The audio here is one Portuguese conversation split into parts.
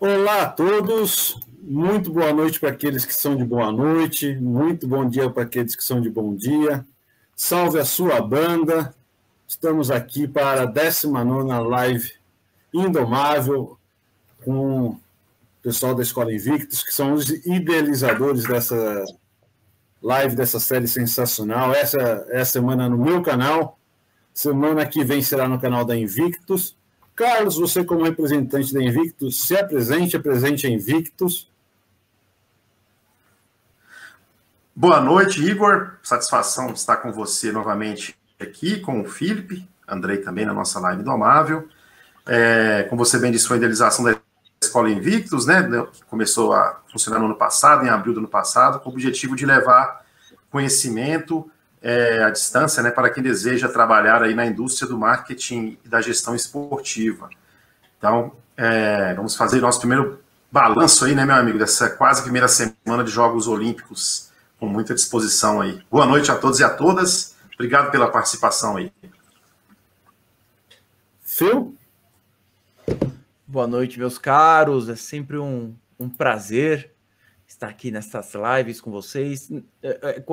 Olá a todos, muito boa noite para aqueles que são de boa noite, muito bom dia para aqueles que são de bom dia. Salve a sua banda, estamos aqui para a 19ª live Indomável com o pessoal da Escola Invictus, que são os idealizadores dessa live, dessa série sensacional. Essa é a semana no meu canal, semana que vem será no canal da Invictus. Carlos, você como representante da Invictus, se apresente a Invictus. Boa noite, Igor. Satisfação de estar com você novamente aqui, com o Felipe, Andrei também na nossa live Indomável. Como você bem disse, foi a idealização da Escola Invictus, né, que começou a funcionar no ano passado, em abril do ano passado, com o objetivo de levar conhecimento à distância, né, para quem deseja trabalhar aí na indústria do marketing e da gestão esportiva. Então, vamos fazer nosso primeiro balanço aí, né, meu amigo, dessa quase primeira semana de Jogos Olímpicos, com muita disposição aí. Boa noite a todos e a todas. Obrigado pela participação aí. Phil? Boa noite, meus caros. É sempre um prazer estar aqui nessas lives com vocês.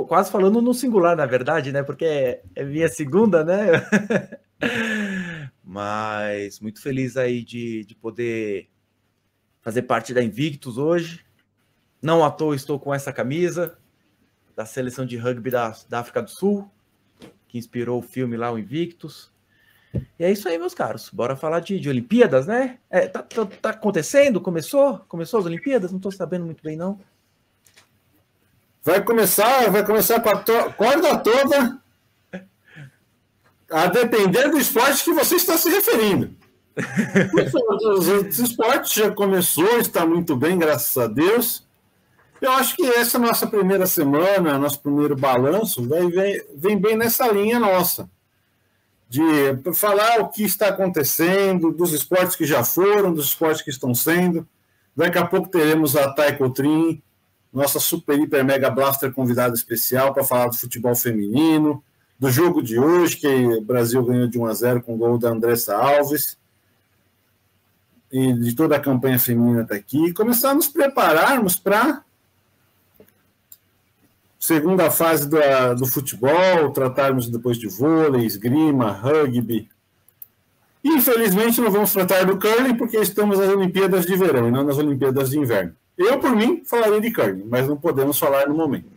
Quase falando no singular, na verdade, né? Porque é minha segunda, né? Mas muito feliz aí de poder fazer parte da Invictus hoje. Não à toa estou com essa camisa da seleção de rugby da África do Sul, que inspirou o filme lá, o Invictus. E é isso aí, meus caros. Bora falar de Olimpíadas, né? Tá acontecendo? Começou as Olimpíadas? Não tô sabendo muito bem, não. Vai começar com a corda toda, a depender do esporte que você está se referindo. Os outros esportes já começou, está muito bem, graças a Deus. Eu acho que essa nossa primeira semana, nosso primeiro balanço, vem bem nessa linha nossa, de falar o que está acontecendo, dos esportes que já foram, dos esportes que estão sendo. Daqui a pouco teremos a Thay Cotrim, nossa super, hiper, mega blaster convidada especial para falar do futebol feminino, do jogo de hoje, que o Brasil ganhou de 1-0 com o gol da Andressa Alves, e de toda a campanha feminina até aqui, e começar a nos prepararmos para segunda fase do futebol, tratarmos depois de vôlei, esgrima, rugby. Infelizmente não vamos tratar do curling porque estamos nas Olimpíadas de verão e não nas Olimpíadas de inverno. Eu, por mim, falaria de curling, mas não podemos falar no momento.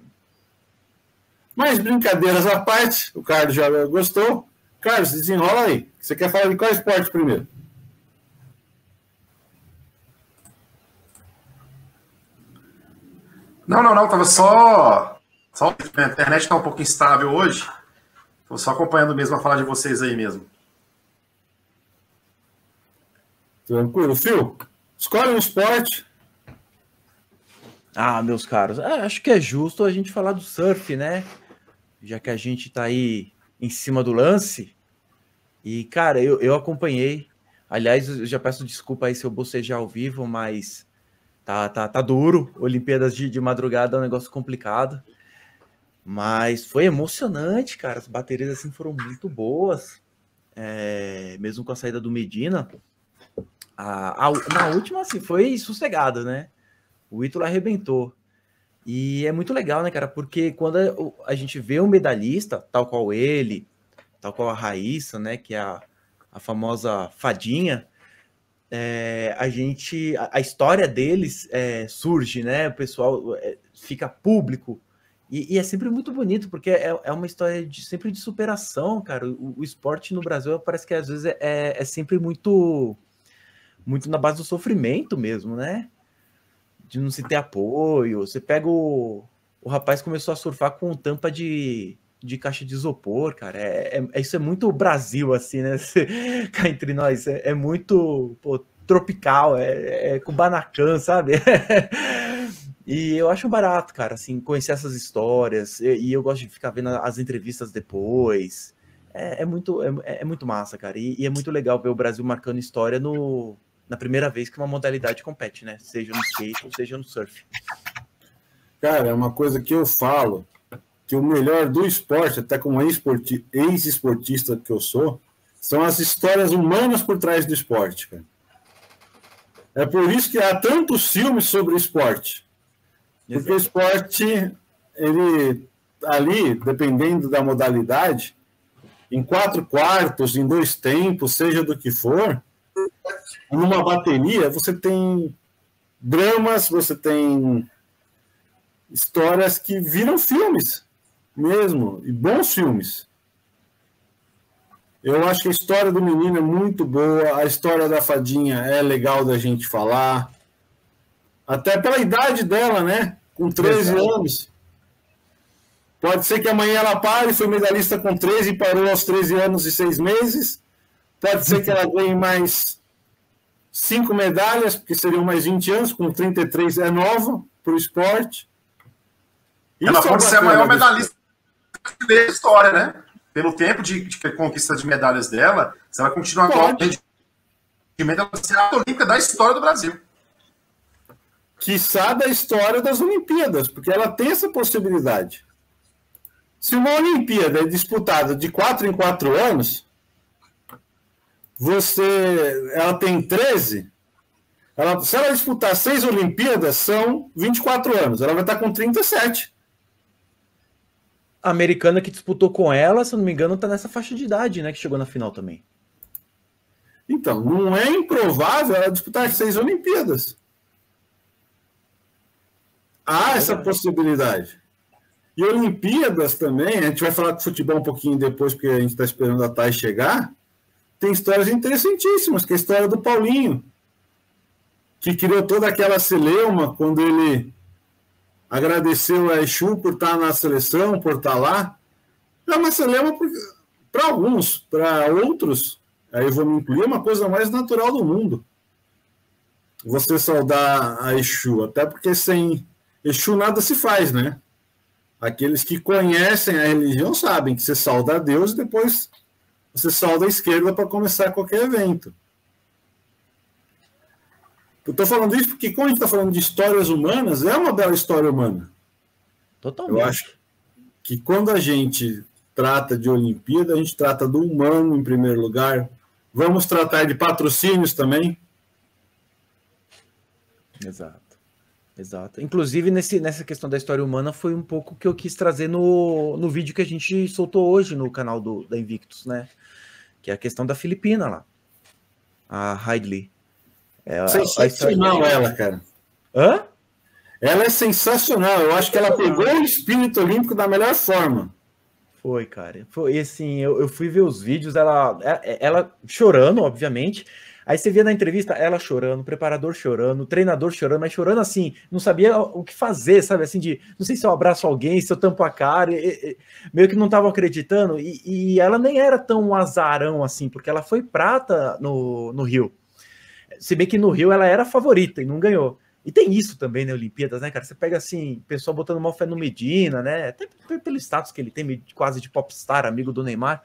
Mas brincadeiras à parte, o Carlos já gostou. Carlos, desenrola aí. Você quer falar de qual esporte primeiro? Não, tava só a internet está um pouco instável hoje. Estou só acompanhando mesmo a falar de vocês aí mesmo. Tranquilo. Phil, escolhe um esporte. Meus caros, acho que é justo a gente falar do surf, né? Já que a gente tá aí em cima do lance. E, cara, eu acompanhei. Aliás, eu já peço desculpa aí se eu bocejar ao vivo, mas tá duro. Olimpíadas de madrugada é um negócio complicado. Mas foi emocionante, cara. As baterias assim foram muito boas. Mesmo com a saída do Medina. Na última, assim, foi sossegado, né? O Ítalo arrebentou. E é muito legal, né, cara? Porque quando a gente vê um medalhista, tal qual ele, tal qual a Raíssa, né? Que é a famosa fadinha, a história deles surge, né? O pessoal fica público. E é sempre muito bonito, porque é uma história sempre de superação, cara. O esporte no Brasil parece que às vezes é sempre muito na base do sofrimento mesmo, né? De não se ter apoio. Você pega o rapaz começou a surfar com tampa de caixa de isopor, cara. Isso é muito Brasil, assim, né? Cá entre nós. É muito tropical, Kubanacan, sabe? E eu acho barato, cara, assim, conhecer essas histórias. E eu gosto de ficar vendo as entrevistas depois. É muito massa, cara. E é muito legal ver o Brasil marcando história na primeira vez que uma modalidade compete, né? Seja no skate ou seja no surf. Cara, é uma coisa que eu falo, que o melhor do esporte, até como ex-esportista que eu sou, são as histórias humanas por trás do esporte, cara. É por isso que há tantos filmes sobre esporte. Porque o esporte, ele ali, dependendo da modalidade, em 4 quartos, em 2 tempos, seja do que for, numa bateria, você tem dramas, você tem histórias que viram filmes mesmo, e bons filmes. Eu acho que a história do menino é muito boa, a história da fadinha é legal da gente falar, até pela idade dela, né? Com 13 anos. Pode ser que amanhã ela pare, foi medalhista com 13 e parou aos 13 anos e 6 meses. Pode ser que ela ganhe mais 5 medalhas, porque seriam mais 20 anos, com 33 é nova para o esporte. Ela pode ser a maior medalhista da história, né? Pelo tempo de conquista de medalhas dela, se ela continuar com o rendimento, ela vai ser a olímpica da história do Brasil. Quiçá da história das Olimpíadas, porque ela tem essa possibilidade. Se uma Olimpíada é disputada de 4 em 4 anos, ela tem 13, se ela disputar 6 Olimpíadas, são 24 anos. Ela vai estar com 37. A americana que disputou com ela, se eu não me engano, está nessa faixa de idade, né? Que chegou na final também. Então, não é improvável ela disputar 6 Olimpíadas. Há essa possibilidade. E Olimpíadas também, a gente vai falar de futebol um pouquinho depois, porque a gente está esperando a Thay chegar. Tem histórias interessantíssimas, que é a história do Paulinho, que criou toda aquela celeuma quando ele agradeceu a Exu por estar na seleção, por estar lá. É uma celeuma para alguns, para outros, aí eu vou me incluir, é uma coisa mais natural do mundo. Você saudar a Exu, até porque sem Exu nada se faz, né? Aqueles que conhecem a religião sabem que você sauda a Deus e depois você sauda a esquerda para começar qualquer evento. Eu estou falando isso porque, quando a gente está falando de histórias humanas, é uma bela história humana. Totalmente. Eu acho que quando a gente trata de Olimpíada, a gente trata do humano em primeiro lugar. Vamos tratar de patrocínios também. Exato. Inclusive, nessa questão da história humana, foi um pouco que eu quis trazer no vídeo que a gente soltou hoje no canal da Invictus, né? Que é a questão da Filipina lá. A Heidli. Sensacional ela, cara. Hã? Ela é sensacional. Eu acho que ela pegou o espírito olímpico da melhor forma. Foi, cara. Foi assim, eu fui ver os vídeos, ela chorando, obviamente. Aí você via na entrevista ela chorando, o preparador chorando, o treinador chorando, mas chorando assim, não sabia o que fazer, sabe? Assim, não sei se eu abraço alguém, se eu tampo a cara, meio que não tava acreditando. E ela nem era tão azarão assim, porque ela foi prata no Rio. Se bem que no Rio ela era favorita e não ganhou. E tem isso também, né, Olimpíadas, né, cara? Você pega, assim, pessoal botando mal fé no Medina, né? Até pelo status que ele tem, quase de popstar, amigo do Neymar.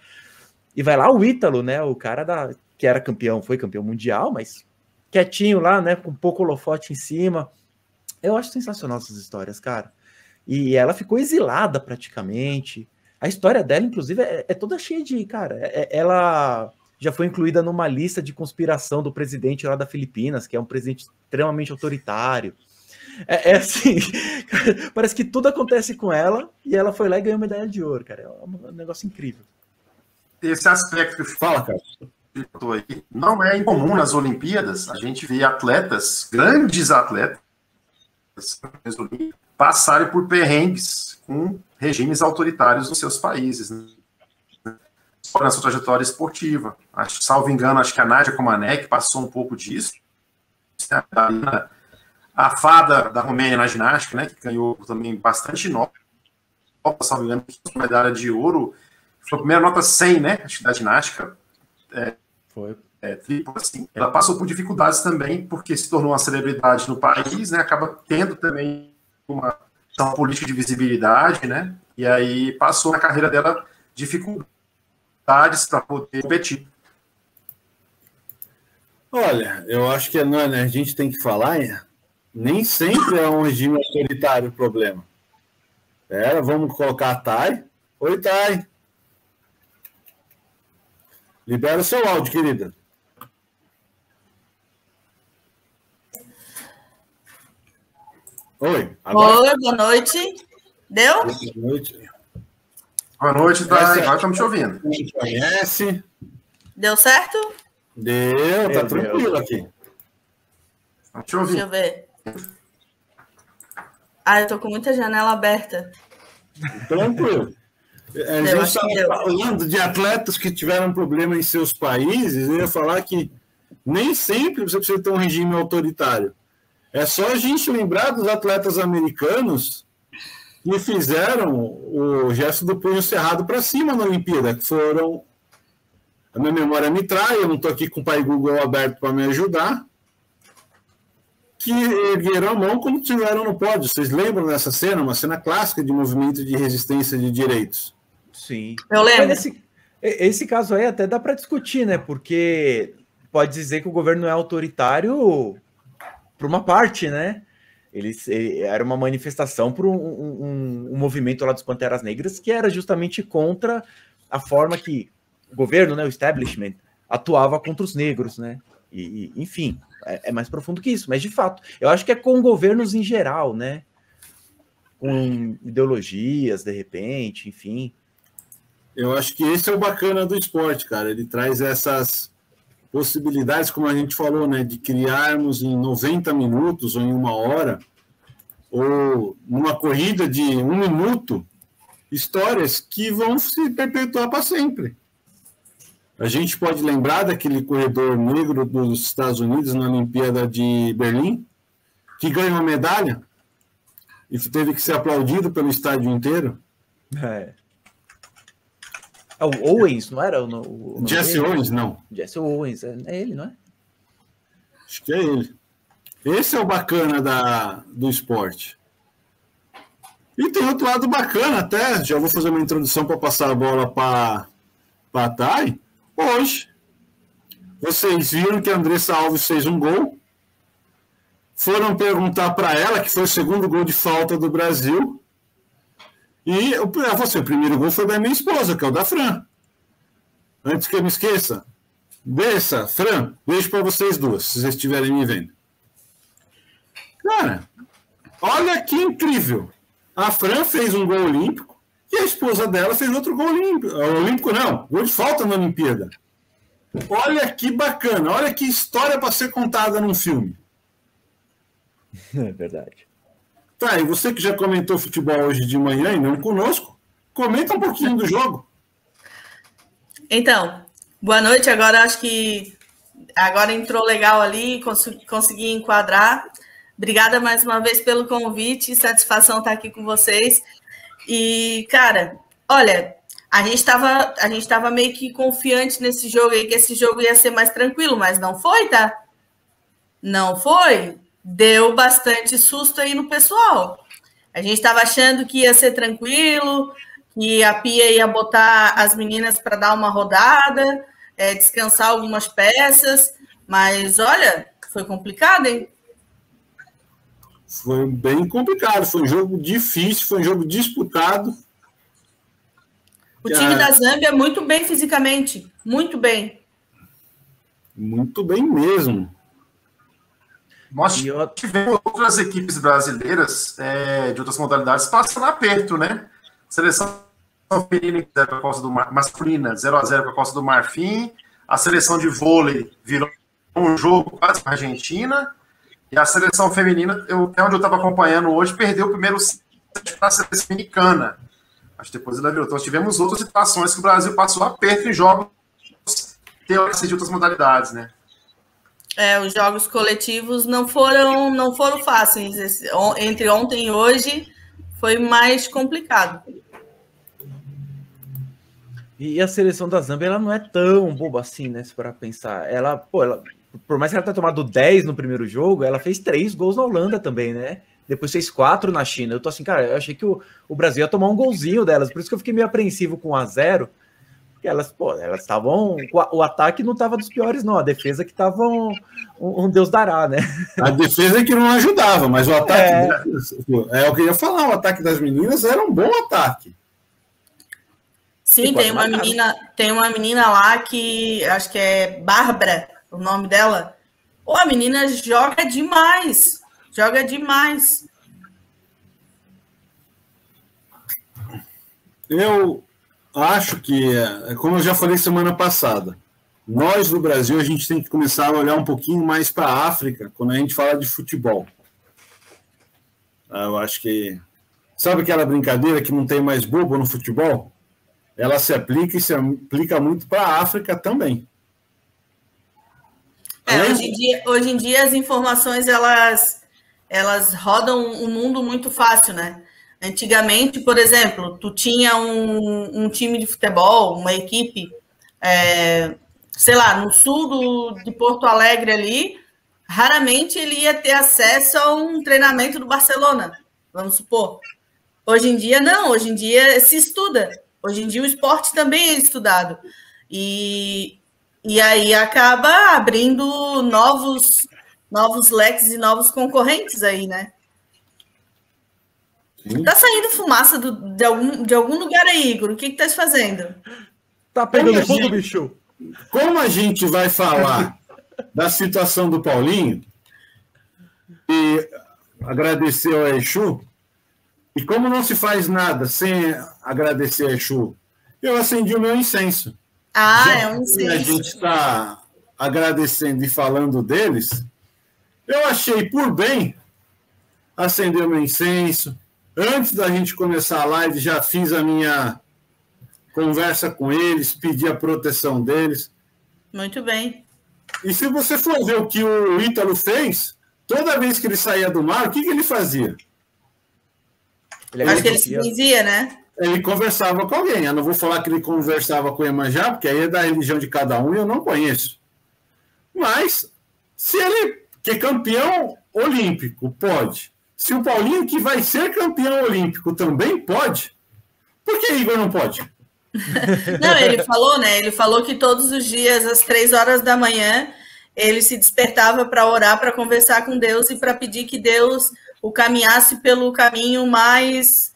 E vai lá o Ítalo, né? O cara que era campeão, foi campeão mundial, mas quietinho lá, né? Com pouco holofote em cima. Eu acho sensacional essas histórias, cara. E ela ficou exilada praticamente. A história dela, inclusive, é toda cheia de... Cara, ela já foi incluída numa lista de conspiração do presidente lá da Filipinas, que é um presidente extremamente autoritário. É assim, parece que tudo acontece com ela e ela foi lá e ganhou medalha de ouro, cara. É um negócio incrível. Esse aspecto que fala, cara, não é incomum nas Olimpíadas a gente ver atletas, grandes atletas, passarem por perrengues com regimes autoritários nos seus países, né? Na sua trajetória esportiva. Salvo engano, acho que a Nádia Comaneci passou um pouco disso. A fada da Romênia na ginástica, né, que ganhou também bastante nota, salvo engano, medalha de ouro, foi a primeira nota 100, né, acho que da ginástica. Foi. Triplo, assim. Ela passou por dificuldades também, porque se tornou uma celebridade no país, né, acaba tendo também uma política de visibilidade, né, e aí passou na carreira dela dificuldades para poder competir. Olha, eu acho que a gente tem que falar, nem sempre é um regime autoritário o problema. Vamos colocar a Thay. Oi, Thay. Libera o seu áudio, querida. Oi. Agora... Oi, boa noite. Deu? Boa noite. Boa noite, Dai. Agora estamos te ouvindo. Me conhece? Deu certo? Deu, tá tranquilo aqui. Estamos te ouvindo. Deixa eu ver. Eu tô com muita janela aberta. Tranquilo. A gente estava falando de atletas que tiveram problema em seus países. Eu ia falar que nem sempre você precisa ter um regime autoritário. É só a gente lembrar dos atletas americanos que fizeram o gesto do punho cerrado para cima na Olimpíada, que foram... A minha memória me trai, eu não estou aqui com o pai Google aberto para me ajudar, que ergueram a mão como tiveram no pódio. Vocês lembram dessa cena? Uma cena clássica de movimento de resistência de direitos. Sim. Eu lembro. Mas esse caso aí até dá para discutir, né? Porque pode dizer que o governo é autoritário por uma parte, né? Era uma manifestação por um movimento lá dos Panteras Negras que era justamente contra a forma que o governo, né, o establishment, atuava contra os negros, né? Enfim, é mais profundo que isso. Mas, de fato, eu acho que é com governos em geral, né? Com ideologias, de repente, enfim. Eu acho que esse é o bacana do esporte, cara. Ele traz essas possibilidades, como a gente falou, né, de criarmos em 90 minutos ou em 1 hora, ou numa corrida de 1 minuto, histórias que vão se perpetuar para sempre. A gente pode lembrar daquele corredor negro dos Estados Unidos na Olimpíada de Berlim, que ganhou a medalha e teve que ser aplaudido pelo estádio inteiro. O Owens, não era? O Jesse Owens, não. Jesse Owens, é ele, não é? Acho que é ele. Esse é o bacana do esporte. E tem outro lado bacana até, já vou fazer uma introdução para passar a bola para a Thay. Hoje, vocês viram que a Andressa Alves fez um gol, foram perguntar para ela, que foi o segundo gol de falta do Brasil, e o primeiro gol foi da minha esposa, que é o da Fran. Antes que eu me esqueça, Fran, beijo para vocês duas, se vocês estiverem me vendo. Cara, olha que incrível. A Fran fez um gol olímpico e a esposa dela fez outro gol olímpico. Olímpico não, gol de falta na Olimpíada. Olha que bacana, olha que história para ser contada num filme. É verdade. Tá, e você que já comentou futebol hoje de manhã e não conosco, comenta um pouquinho do jogo. Então, boa noite. Agora acho que agora entrou legal ali, consegui enquadrar. Obrigada mais uma vez pelo convite, satisfação estar aqui com vocês. E, cara, olha, a gente tava meio que confiante nesse jogo aí, que esse jogo ia ser mais tranquilo, mas não foi, tá? Não foi. Deu bastante susto aí no pessoal. A gente estava achando que ia ser tranquilo, que a Pia ia botar as meninas para dar uma rodada, descansar algumas peças, mas olha, foi complicado, hein? Foi bem complicado, foi um jogo difícil, foi um jogo disputado. O time da Zâmbia muito bem fisicamente, muito bem. Muito bem mesmo. Nós tivemos outras equipes brasileiras de outras modalidades passando aperto, né? Seleção feminina masculina 0-0 com a Costa do Marfim, a seleção de vôlei virou um jogo quase com a Argentina, e a seleção feminina, até onde eu estava acompanhando hoje, perdeu o primeiro set para a seleção americana. Acho que depois ela virou. Então, nós tivemos outras situações que o Brasil passou aperto em jogos teóricos de outras modalidades, né? Os jogos coletivos não foram fáceis. Entre ontem e hoje foi mais complicado. E a seleção da Zâmbia, ela não é tão boba assim, né? Se para pensar. Ela, por mais que ela tenha tomado 10 no primeiro jogo, ela fez 3 gols na Holanda também, né? Depois fez 4 na China. Eu tô assim, cara, eu achei que o Brasil ia tomar um golzinho delas. Por isso que eu fiquei meio apreensivo com 1-0. Porque elas estavam... O ataque não estava dos piores, não. A defesa que estava um Deus dará, né? A defesa que não ajudava, mas o ataque... É o que eu ia falar, o ataque das meninas era um bom ataque. Sim, tem uma menina lá que acho que é Bárbara, o nome dela. A menina joga demais. Eu acho que, como eu já falei semana passada, nós do Brasil, a gente tem que começar a olhar um pouquinho mais para a África quando a gente fala de futebol. Eu acho que... Sabe aquela brincadeira que não tem mais bobo no futebol? Ela se aplica e se aplica muito para a África também. Hoje em dia as informações elas rodam o mundo muito fácil, né? Antigamente, por exemplo, tu tinha um time de futebol, uma equipe, sei lá, no sul de Porto Alegre ali, raramente ele ia ter acesso a um treinamento do Barcelona, vamos supor. Hoje em dia, não. Hoje em dia se estuda. Hoje em dia o esporte também é estudado. E aí acaba abrindo novos leques e novos concorrentes aí, né? Sim. Tá saindo fumaça de algum lugar aí, Igor. O que tá se fazendo? Tá pegando fogo, bicho? Como a gente vai falar da situação do Paulinho e agradecer ao Exu, e como não se faz nada sem agradecer a Exu, eu acendi o meu incenso. É um incenso. A gente está agradecendo e falando deles, eu achei por bem acender o meu incenso. Antes da gente começar a live, já fiz a minha conversa com eles, pedi a proteção deles. Muito bem. E se você for ver o que o Ítalo fez, toda vez que ele saía do mar, o que ele fazia? Acho que ele se dizia, né? Ele conversava com alguém. Eu não vou falar que ele conversava com o Iemanjá, porque aí é da religião de cada um e eu não conheço. Mas, se ele, que é campeão olímpico, pode. Se o Paulinho, que vai ser campeão olímpico, também pode, por que Igor não pode? Não, ele falou, né? Ele falou que todos os dias, às 3 horas da manhã, ele se despertava para orar, para conversar com Deus e para pedir que Deus o caminhasse pelo caminho mais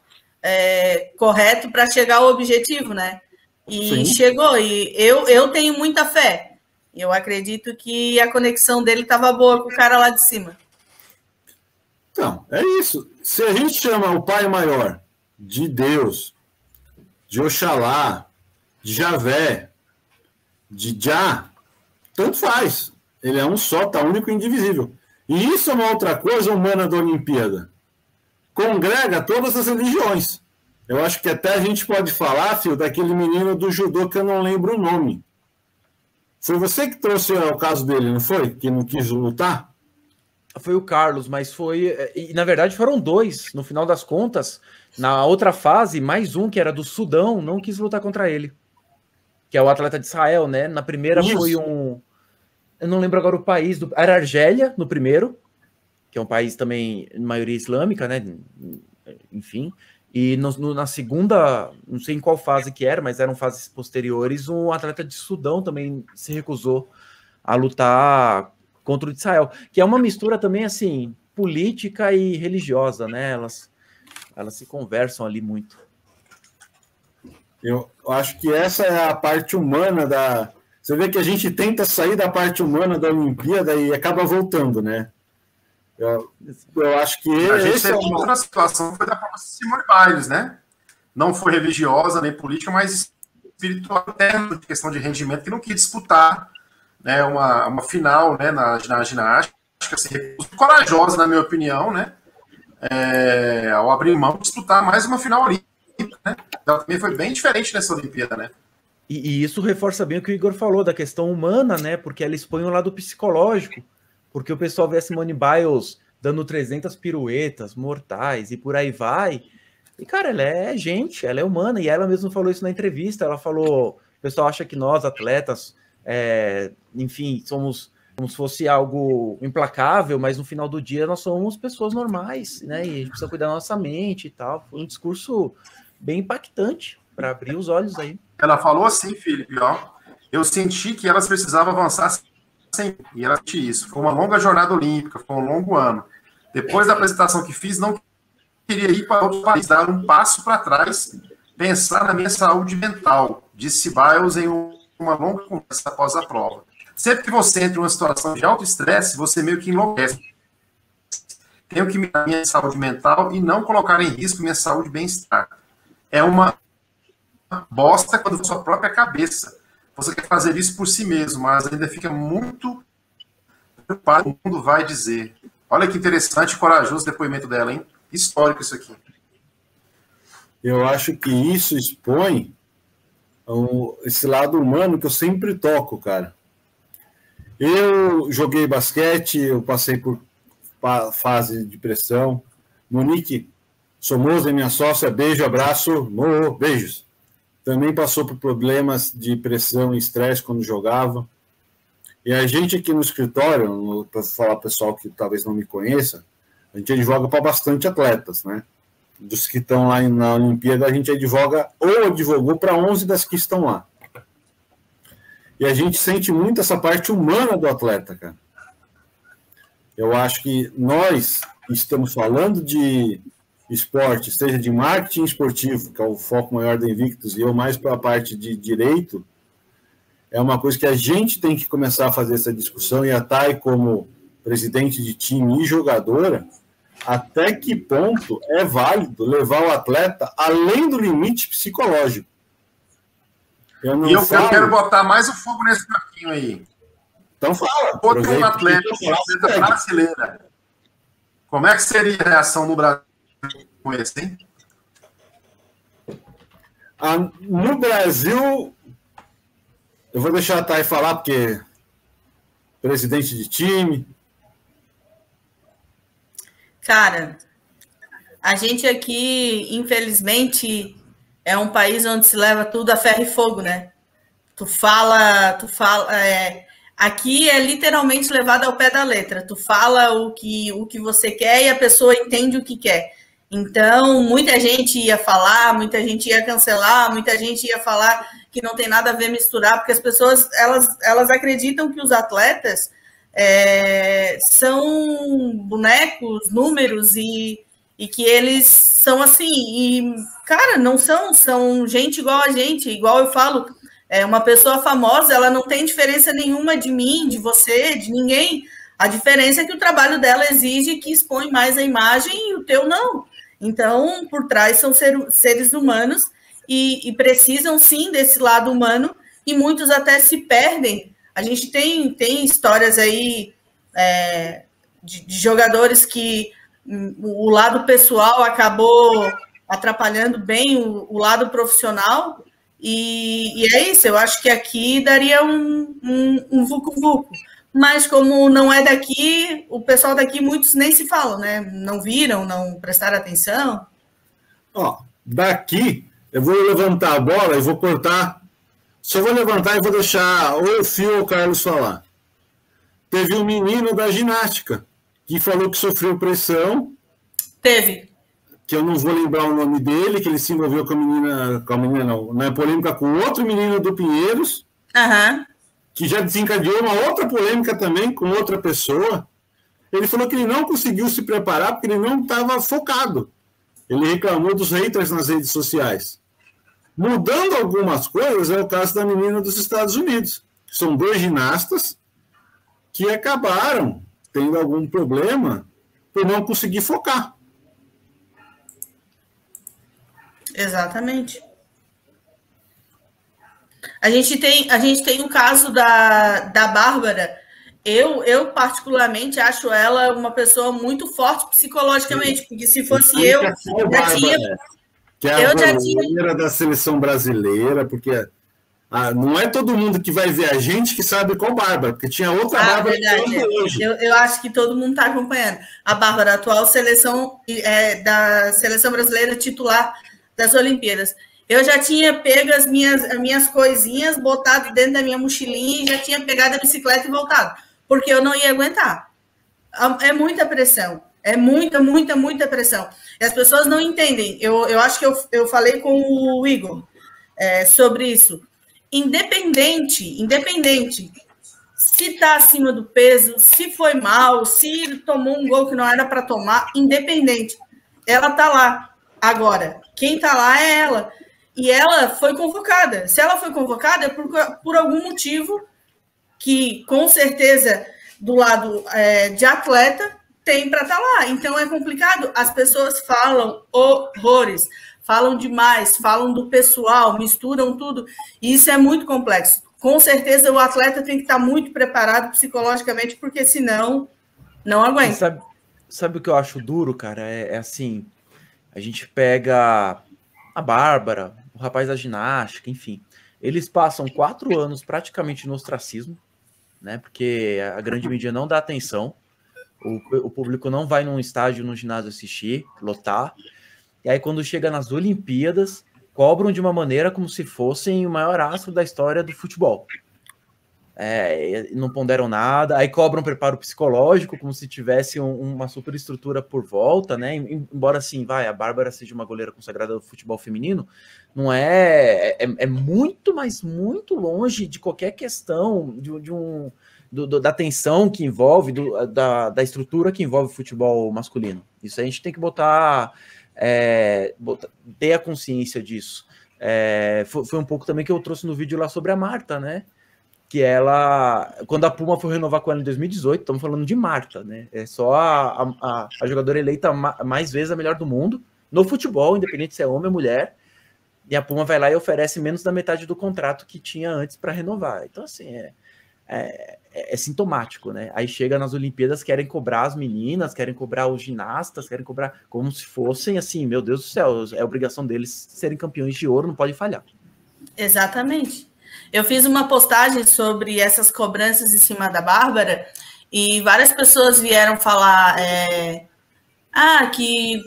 correto para chegar ao objetivo, né? E Sim. Chegou. E eu tenho muita fé. Eu acredito que a conexão dele estava boa com o cara lá de cima. Então, é isso. Se a gente chama o Pai Maior de Deus, de Oxalá, de Javé, de Já, tanto faz. Ele é um só, tá único e indivisível. E isso é uma outra coisa humana da Olimpíada. Congrega todas as religiões. Eu acho que até a gente pode falar, filho, daquele menino do judô que eu não lembro o nome. Foi você que trouxe o caso dele, não foi? Que não quis lutar? Foi o Carlos, mas foi... E, na verdade, foram 2. No final das contas, na outra fase, mais um, que era do Sudão, não quis lutar contra ele. Que é o atleta de Israel, né? Na primeira Isso. Foi um... Eu não lembro agora o país. Era Argélia, no primeiro, que é um país também, de maioria islâmica, né? Enfim. E na segunda, não sei em qual fase que era, mas eram fases posteriores, um atleta de Sudão também se recusou a lutar contra o de Israel, que é uma mistura também, assim, política e religiosa, né? Elas se conversam ali muito. Eu acho que essa é a parte humana da... Você vê que a gente tenta sair da parte humana da Olimpíada e acaba voltando, né? Eu acho que... A gente teve outra situação, foi da própria Simone Biles, né? Não foi religiosa nem política, mas espiritual interno, de questão de rendimento, que não quis disputar, né, uma final, né, na ginástica, assim, corajosa, na minha opinião, né? Ao abrir mão de disputar mais uma final olímpica, né? Ela também foi bem diferente nessa Olimpíada, né? E isso reforça bem o que o Igor falou da questão humana, né? Porque ela expõe o lado psicológico. Porque o pessoal vê a Simone Biles dando 300 piruetas mortais e por aí vai. E, cara, ela é gente, ela é humana. E ela mesma falou isso na entrevista. Ela falou, o pessoal acha que nós, atletas, enfim, somos como se fosse algo implacável, mas no final do dia nós somos pessoas normais, né? E a gente precisa cuidar da nossa mente e tal. Foi um discurso bem impactante para abrir os olhos aí. Ela falou assim, Felipe, ó, eu senti que elas precisavam avançar sempre, e ela sentiu isso. Foi uma longa jornada olímpica, foi um longo ano. Depois da apresentação que fiz, não queria ir para outro país, dar um passo para trás, pensar na minha saúde mental, disse Biles em uma longa conversa após a prova. Sempre que você entra em uma situação de alto estresse, você meio que enlouquece. Tenho que mirar minha saúde mental e não colocar em risco minha saúde e bem-estar. É uma bosta quando for sua própria cabeça. Você quer fazer isso por si mesmo, mas ainda fica muito preocupado, o mundo vai dizer. Olha que interessante e corajoso o depoimento dela, hein? Histórico isso aqui. Eu acho que isso expõe esse lado humano que eu sempre toco, cara. Eu joguei basquete, eu passei por fase de pressão. Monique Somoza, minha sócia, beijo, abraço, beijos. Também passou por problemas de pressão e estresse quando jogava. E a gente aqui no escritório, para falar pessoal que talvez não me conheça, a gente advoga para bastante atletas, né? Dos que estão lá na Olimpíada, a gente advoga ou advogou para 11 das que estão lá. E a gente sente muito essa parte humana do atleta, cara. Eu acho que nós estamos falando de esporte, seja de marketing esportivo, que é o foco maior da Invictus, e eu mais para a parte de direito, é uma coisa que a gente tem que começar a fazer essa discussão, e a Thay, como presidente de time e jogadora, até que ponto é válido levar o atleta além do limite psicológico. Eu quero botar mais o fogo nesse caminho aí. Então fala. Outro atleta brasileira. Como é que seria a reação no Brasil com esse, hein? No Brasil, eu vou deixar a Thay falar, porque presidente de time. Cara, a gente aqui, infelizmente, é um país onde se leva tudo a ferro e fogo, né? Tu fala, aqui é literalmente levado ao pé da letra. Tu fala o que você quer e a pessoa entende o que quer. Então, muita gente ia falar, muita gente ia cancelar, muita gente ia falar que não tem nada a ver misturar, porque as pessoas, elas acreditam que os atletas são bonecos, números, e que eles são assim. E, cara, não são gente igual a gente. Igual eu falo, uma pessoa famosa, ela não tem diferença nenhuma de mim, de você, de ninguém. A diferença é que o trabalho dela exige que expõe mais a imagem e o teu não. Então, por trás são seres humanos e precisam, sim, desse lado humano, e muitos até se perdem. A gente tem histórias aí de jogadores que o lado pessoal acabou atrapalhando bem o lado profissional, e é isso. Eu acho que aqui daria um vucu-vucu. Mas como não é daqui, o pessoal daqui, muitos nem se falam, né? Não viram, não prestaram atenção. Daqui, eu vou levantar a bola e vou cortar. Só vou levantar e vou deixar ou o Fio ou o Carlos falar. Teve um menino da ginástica que falou que sofreu pressão. Teve. Que eu não vou lembrar o nome dele, que ele se envolveu com a menina não, na polêmica com outro menino do Pinheiros. Aham. Que já desencadeou uma outra polêmica também com outra pessoa. Ele falou que ele não conseguiu se preparar porque ele não estava focado. Ele reclamou dos haters nas redes sociais. Mudando algumas coisas, é o caso da menina dos Estados Unidos. São 2 ginastas que acabaram tendo algum problema por não conseguir focar. Exatamente. A gente tem o caso da Bárbara. Eu particularmente acho ela uma pessoa muito forte psicologicamente, porque se fosse eu já tinha da seleção brasileira, porque não é todo mundo que vai ver a gente que sabe qual Bárbara, porque tinha outra Bárbara. Hoje. Eu acho que todo mundo está acompanhando. A Bárbara, atual seleção da seleção brasileira titular das Olimpíadas. Eu já tinha pego as minhas coisinhas, botado dentro da minha mochilinha e já tinha pegado a bicicleta e voltado, porque eu não ia aguentar. É muita pressão, é muita pressão. E as pessoas não entendem. Eu acho que eu falei com o Igor sobre isso. Independente, se está acima do peso, se foi mal, se tomou um gol que não era para tomar, independente, ela está lá. Agora, quem está lá é ela. E ela foi convocada. Se ela foi convocada, é por algum motivo que, com certeza, do lado de atleta, tem para estar lá. Então, é complicado. As pessoas falam horrores. falam demais, falam do pessoal, misturam tudo, e isso é muito complexo. Com certeza o atleta tem que estar muito preparado psicologicamente, porque senão não aguenta. Sabe o que eu acho duro, cara? É assim, a gente pega a Bárbara, o rapaz da ginástica, enfim, eles passam 4 anos praticamente no ostracismo, né? Porque a grande mídia não dá atenção, o público não vai num estádio, num ginásio assistir, lotar, e aí quando chega nas Olimpíadas, cobram de uma maneira como se fossem o maior astro da história do futebol. Não ponderam nada, aí cobram preparo psicológico, como se tivesse uma superestrutura por volta, né? Embora assim, a Bárbara seja uma goleira consagrada do futebol feminino, não é muito, mas muito longe de qualquer questão da tensão que envolve, da estrutura que envolve o futebol masculino. Isso a gente tem que ter a consciência disso. Foi um pouco também que eu trouxe no vídeo lá sobre a Marta, né? Que ela, quando a Puma foi renovar com ela em 2018, estamos falando de Marta, né? É só a jogadora eleita mais vezes a melhor do mundo no futebol, independente se é homem ou mulher, e a Puma vai lá e oferece menos da metade do contrato que tinha antes para renovar. Então, assim, é sintomático, né? Aí chega nas Olimpíadas, querem cobrar as meninas, querem cobrar os ginastas, querem cobrar como se fossem, assim, meu Deus do céu, é obrigação deles serem campeões de ouro, não pode falhar. Exatamente. Eu fiz uma postagem sobre essas cobranças em cima da Bárbara e várias pessoas vieram falar que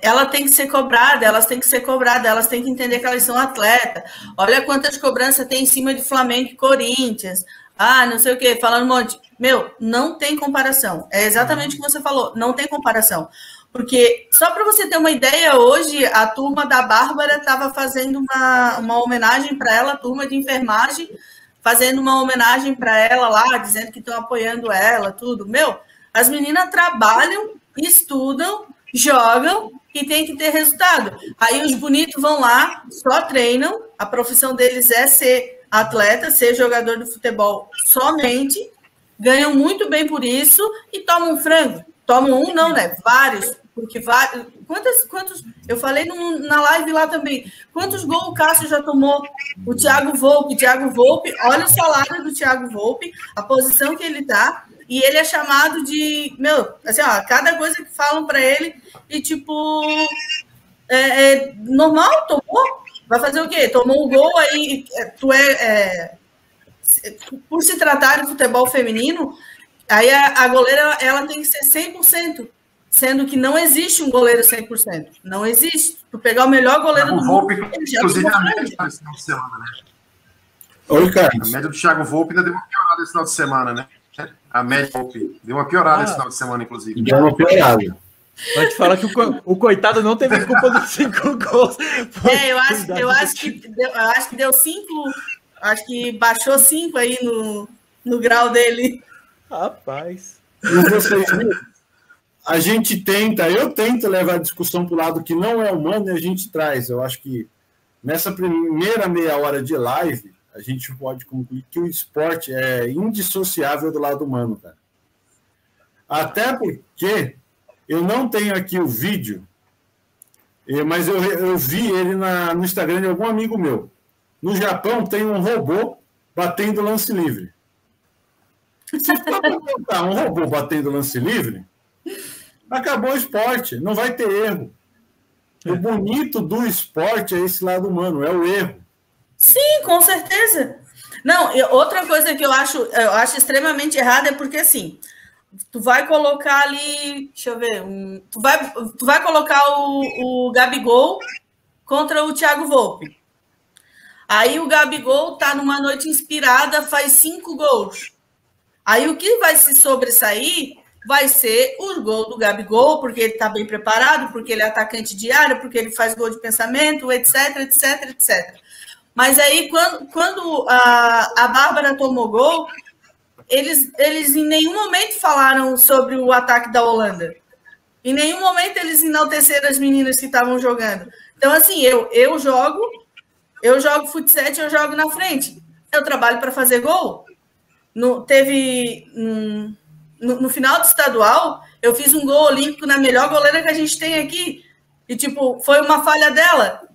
ela tem que ser cobrada, elas têm que entender que elas são atleta. Olha quantas cobranças tem em cima de Flamengo e Corinthians. Não sei o quê, falando um monte. Meu, não tem comparação. É exatamente o que você falou, não tem comparação. Porque, só para você ter uma ideia, hoje a turma da Bárbara estava fazendo uma homenagem para ela, a turma de enfermagem, fazendo uma homenagem para ela lá, dizendo que estão apoiando ela, tudo. Meu, as meninas trabalham, estudam, jogam e tem que ter resultado. Aí os bonitos vão lá, só treinam, a profissão deles é ser atleta, ser jogador de futebol somente, ganham muito bem por isso e tomam um frango. Tomam um, não, né? Vários. Porque vários. Quantos. Eu falei na live lá também. Quantos gols o Cássio já tomou? O Thiago Volpe, olha o salário do Thiago Volpe, a posição que ele tá, e ele é chamado de. Meu, assim, cada coisa que falam para ele, e tipo. Normal, tomou? Vai fazer o quê? Tomou um gol aí. Por se tratar de futebol feminino, aí a goleira ela tem que ser 100%. Sendo que não existe um goleiro 100%. Não existe. Tu pegar o melhor goleiro do mundo... Inclusive, a média desse final de semana, né? Oi, Carlos. A média do Thiago Volpe ainda deu uma piorada esse final de semana, né? A média do Volpe deu uma piorada esse final de semana, inclusive. Deu uma piorada. Pode falar que o coitado não teve culpa dos 5 gols. Eu acho que deu 5... Acho que baixou 5 aí no grau dele. Rapaz. E vocês viram? Eu tento levar a discussão para o lado que não é humano e a gente traz. Eu acho que nessa primeira meia hora de live, a gente pode concluir que o esporte é indissociável do lado humano, cara. Até porque eu não tenho aqui o vídeo, mas eu vi ele no Instagram de algum amigo meu. No Japão tem um robô batendo lance livre. Se for para botar um robô batendo lance livre, acabou o esporte, não vai ter erro. O bonito do esporte é esse lado humano, é o erro. Sim, com certeza. Não, outra coisa que eu acho extremamente errada é porque, assim, tu vai colocar ali, deixa eu ver, tu vai colocar o Gabigol contra o Thiago Volpe. Aí o Gabigol tá numa noite inspirada, faz 5 gols. Aí o que vai se sobressair vai ser o gol do Gabigol, porque ele está bem preparado, porque ele é atacante de área, porque ele faz gol de pensamento, etc, etc, etc. Mas aí, quando a Bárbara tomou gol, eles em nenhum momento falaram sobre o ataque da Holanda. Em nenhum momento eles enalteceram as meninas que estavam jogando. Então, assim, eu jogo futsal, eu jogo na frente. Eu trabalho para fazer gol. No final do estadual, eu fiz um gol olímpico na melhor goleira que a gente tem aqui. E, tipo, foi uma falha dela,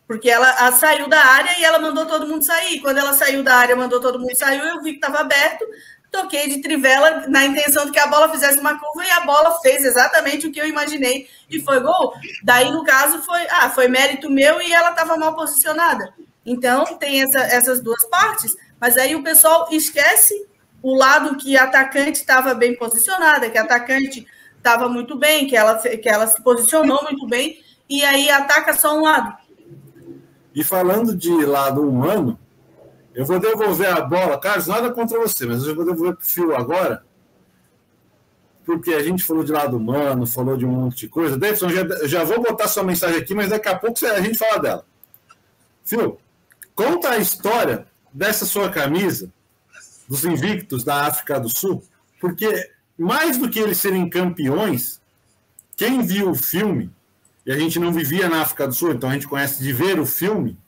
porque ela saiu da área e ela mandou todo mundo sair. Quando ela saiu da área, mandou todo mundo sair, eu vi que estava aberto, toquei de trivela na intenção de que a bola fizesse uma curva e a bola fez exatamente o que eu imaginei e foi gol. Daí, no caso, foi mérito meu e ela estava mal posicionada. Então, tem essas duas partes, mas aí o pessoal esquece o lado que a atacante estava bem posicionada, que a atacante estava muito bem, que ela se posicionou muito bem, e aí ataca só um lado. E falando de lado humano, eu vou devolver a bola, Carlos, nada contra você, mas eu vou devolver para o Phil agora, porque a gente falou de lado humano, falou de um monte de coisa. Davidson, já vou botar sua mensagem aqui, mas daqui a pouco a gente fala dela. Phil, conta a história dessa sua camisa, dos invictos da África do Sul, porque mais do que eles serem campeões, quem viu o filme, e a gente não vivia na África do Sul, então a gente conhece de ver o filme,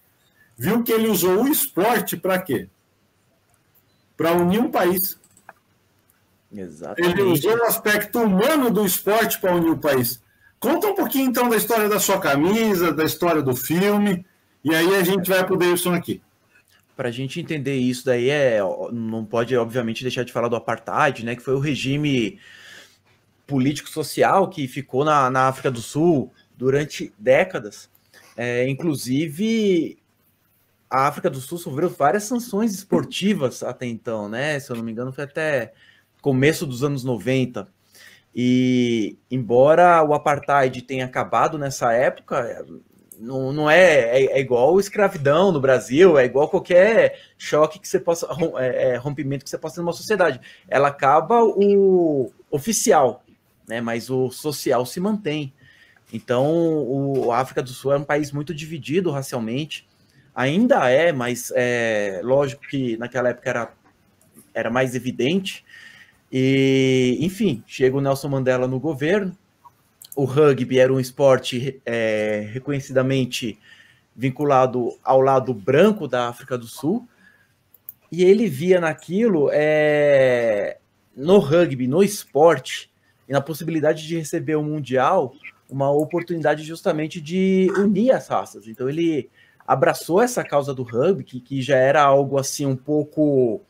viu que ele usou o esporte para quê? Para unir um país. Exatamente. Ele usou o aspecto humano do esporte para unir o país. Conta um pouquinho, então, da história da sua camisa, da história do filme, e aí a gente vai para o Davidson aqui. Para a gente entender isso daí, não pode, obviamente, deixar de falar do apartheid, né, que foi o regime político-social que ficou na África do Sul durante décadas. Inclusive, a África do Sul sofreu várias sanções esportivas até então, né? Se eu não me engano, foi até começo dos anos 90. E, embora o apartheid tenha acabado nessa época, não é igual escravidão no Brasil, é igual qualquer choque que você possa, rompimento que você possa ter numa sociedade. Ela acaba o oficial, né? Mas o social se mantém. Então, a África do Sul é um país muito dividido racialmente, ainda mas lógico que naquela época era mais evidente. E, enfim, chega o Nelson Mandela no governo. O rugby era um esporte reconhecidamente vinculado ao lado branco da África do Sul, e ele via naquilo, no rugby, no esporte, e na possibilidade de receber o Mundial, uma oportunidade justamente de unir as raças. Então ele abraçou essa causa do rugby, que já era algo assim um pouco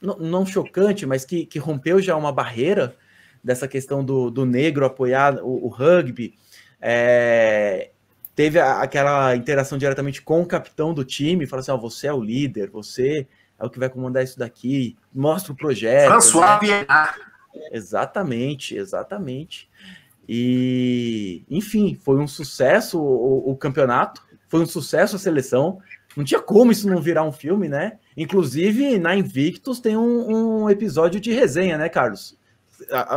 não chocante, mas que rompeu já uma barreira dessa questão do negro apoiar o rugby. Teve aquela interação diretamente com o capitão do time, falou assim, você é o líder, você é o que vai comandar isso daqui, mostra o projeto. François Pienaar. Exatamente. E, enfim, foi um sucesso o campeonato, foi um sucesso a seleção, não tinha como isso não virar um filme, né? Inclusive, na Invictus tem um episódio de resenha, né, Carlos?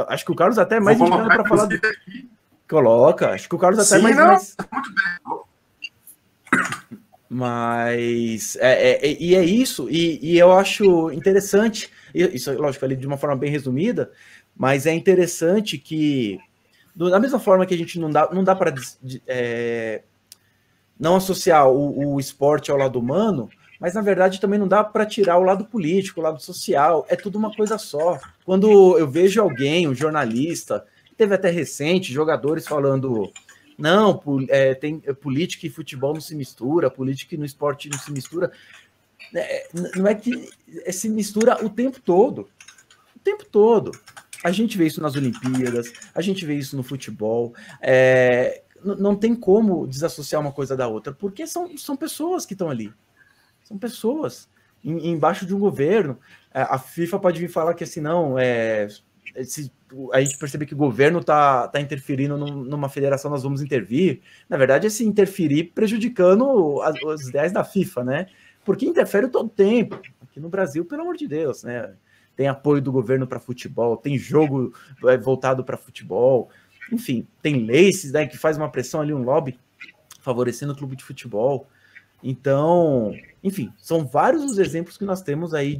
Acho que o Carlos até é mais indicado para falar do... Coloca, acho que o Carlos até é mais... Muito bem. Mas é isso, e eu acho interessante, isso, lógico, ali de uma forma bem resumida, mas é interessante que, da mesma forma que a gente não dá para não associar o esporte ao lado humano, mas na verdade também não dá para tirar o lado político, o lado social, é tudo uma coisa só. Quando eu vejo alguém, um jornalista, teve até recente, jogadores falando... Não, tem política e futebol não se mistura, política e no esporte não se mistura. Não é que se mistura o tempo todo. O tempo todo. A gente vê isso nas Olimpíadas, a gente vê isso no futebol. Não tem como desassociar uma coisa da outra, porque são pessoas que estão ali. São pessoas embaixo de um governo. A FIFA pode vir falar que assim, não, se a gente perceber que o governo está interferindo numa federação, nós vamos intervir. Na verdade, é se interferir prejudicando as ideias da FIFA, né? Porque interfere todo tempo. Aqui no Brasil, pelo amor de Deus, né? Tem apoio do governo para futebol, tem jogo voltado para futebol, enfim, tem leis, né, que faz uma pressão ali, um lobby favorecendo o clube de futebol. Então, enfim, são vários os exemplos que nós temos aí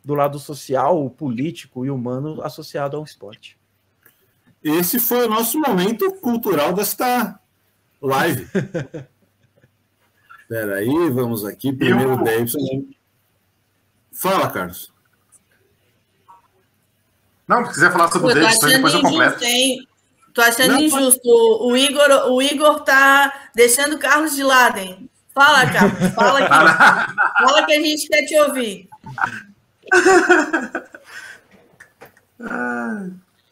do lado social, político e humano associado ao esporte. Esse foi o nosso momento cultural desta live. Espera aí, vamos aqui. Primeiro, Davidson. Fala, Carlos. Não, se quiser falar sobre o Davidson, depois eu completo. Tô achando injusto. O Igor tá deixando o Carlos de lado, hein? Fala, Carlos. Fala que a gente quer te ouvir.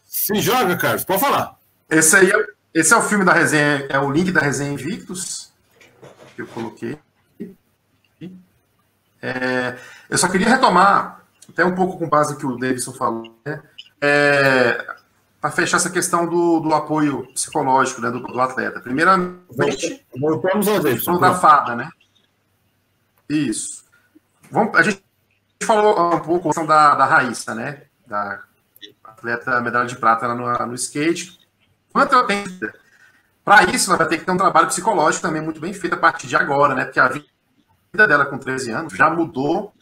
Se joga, Carlos. Pode falar. Esse é o filme da resenha, é o link da resenha Invictus que eu coloquei. Eu só queria retomar, até um pouco com base no que o Davidson falou, né? Para fechar essa questão do apoio psicológico, né, do atleta. Primeiramente, voltamos ao Davidson. Da fada, né? Isso. A gente falou um pouco da Raíssa, né? Da atleta medalha de prata no skate. Quanto eu tenho. Para isso, ela vai ter que ter um trabalho psicológico também muito bem feito a partir de agora, né? Porque a vida dela com 13 anos já mudou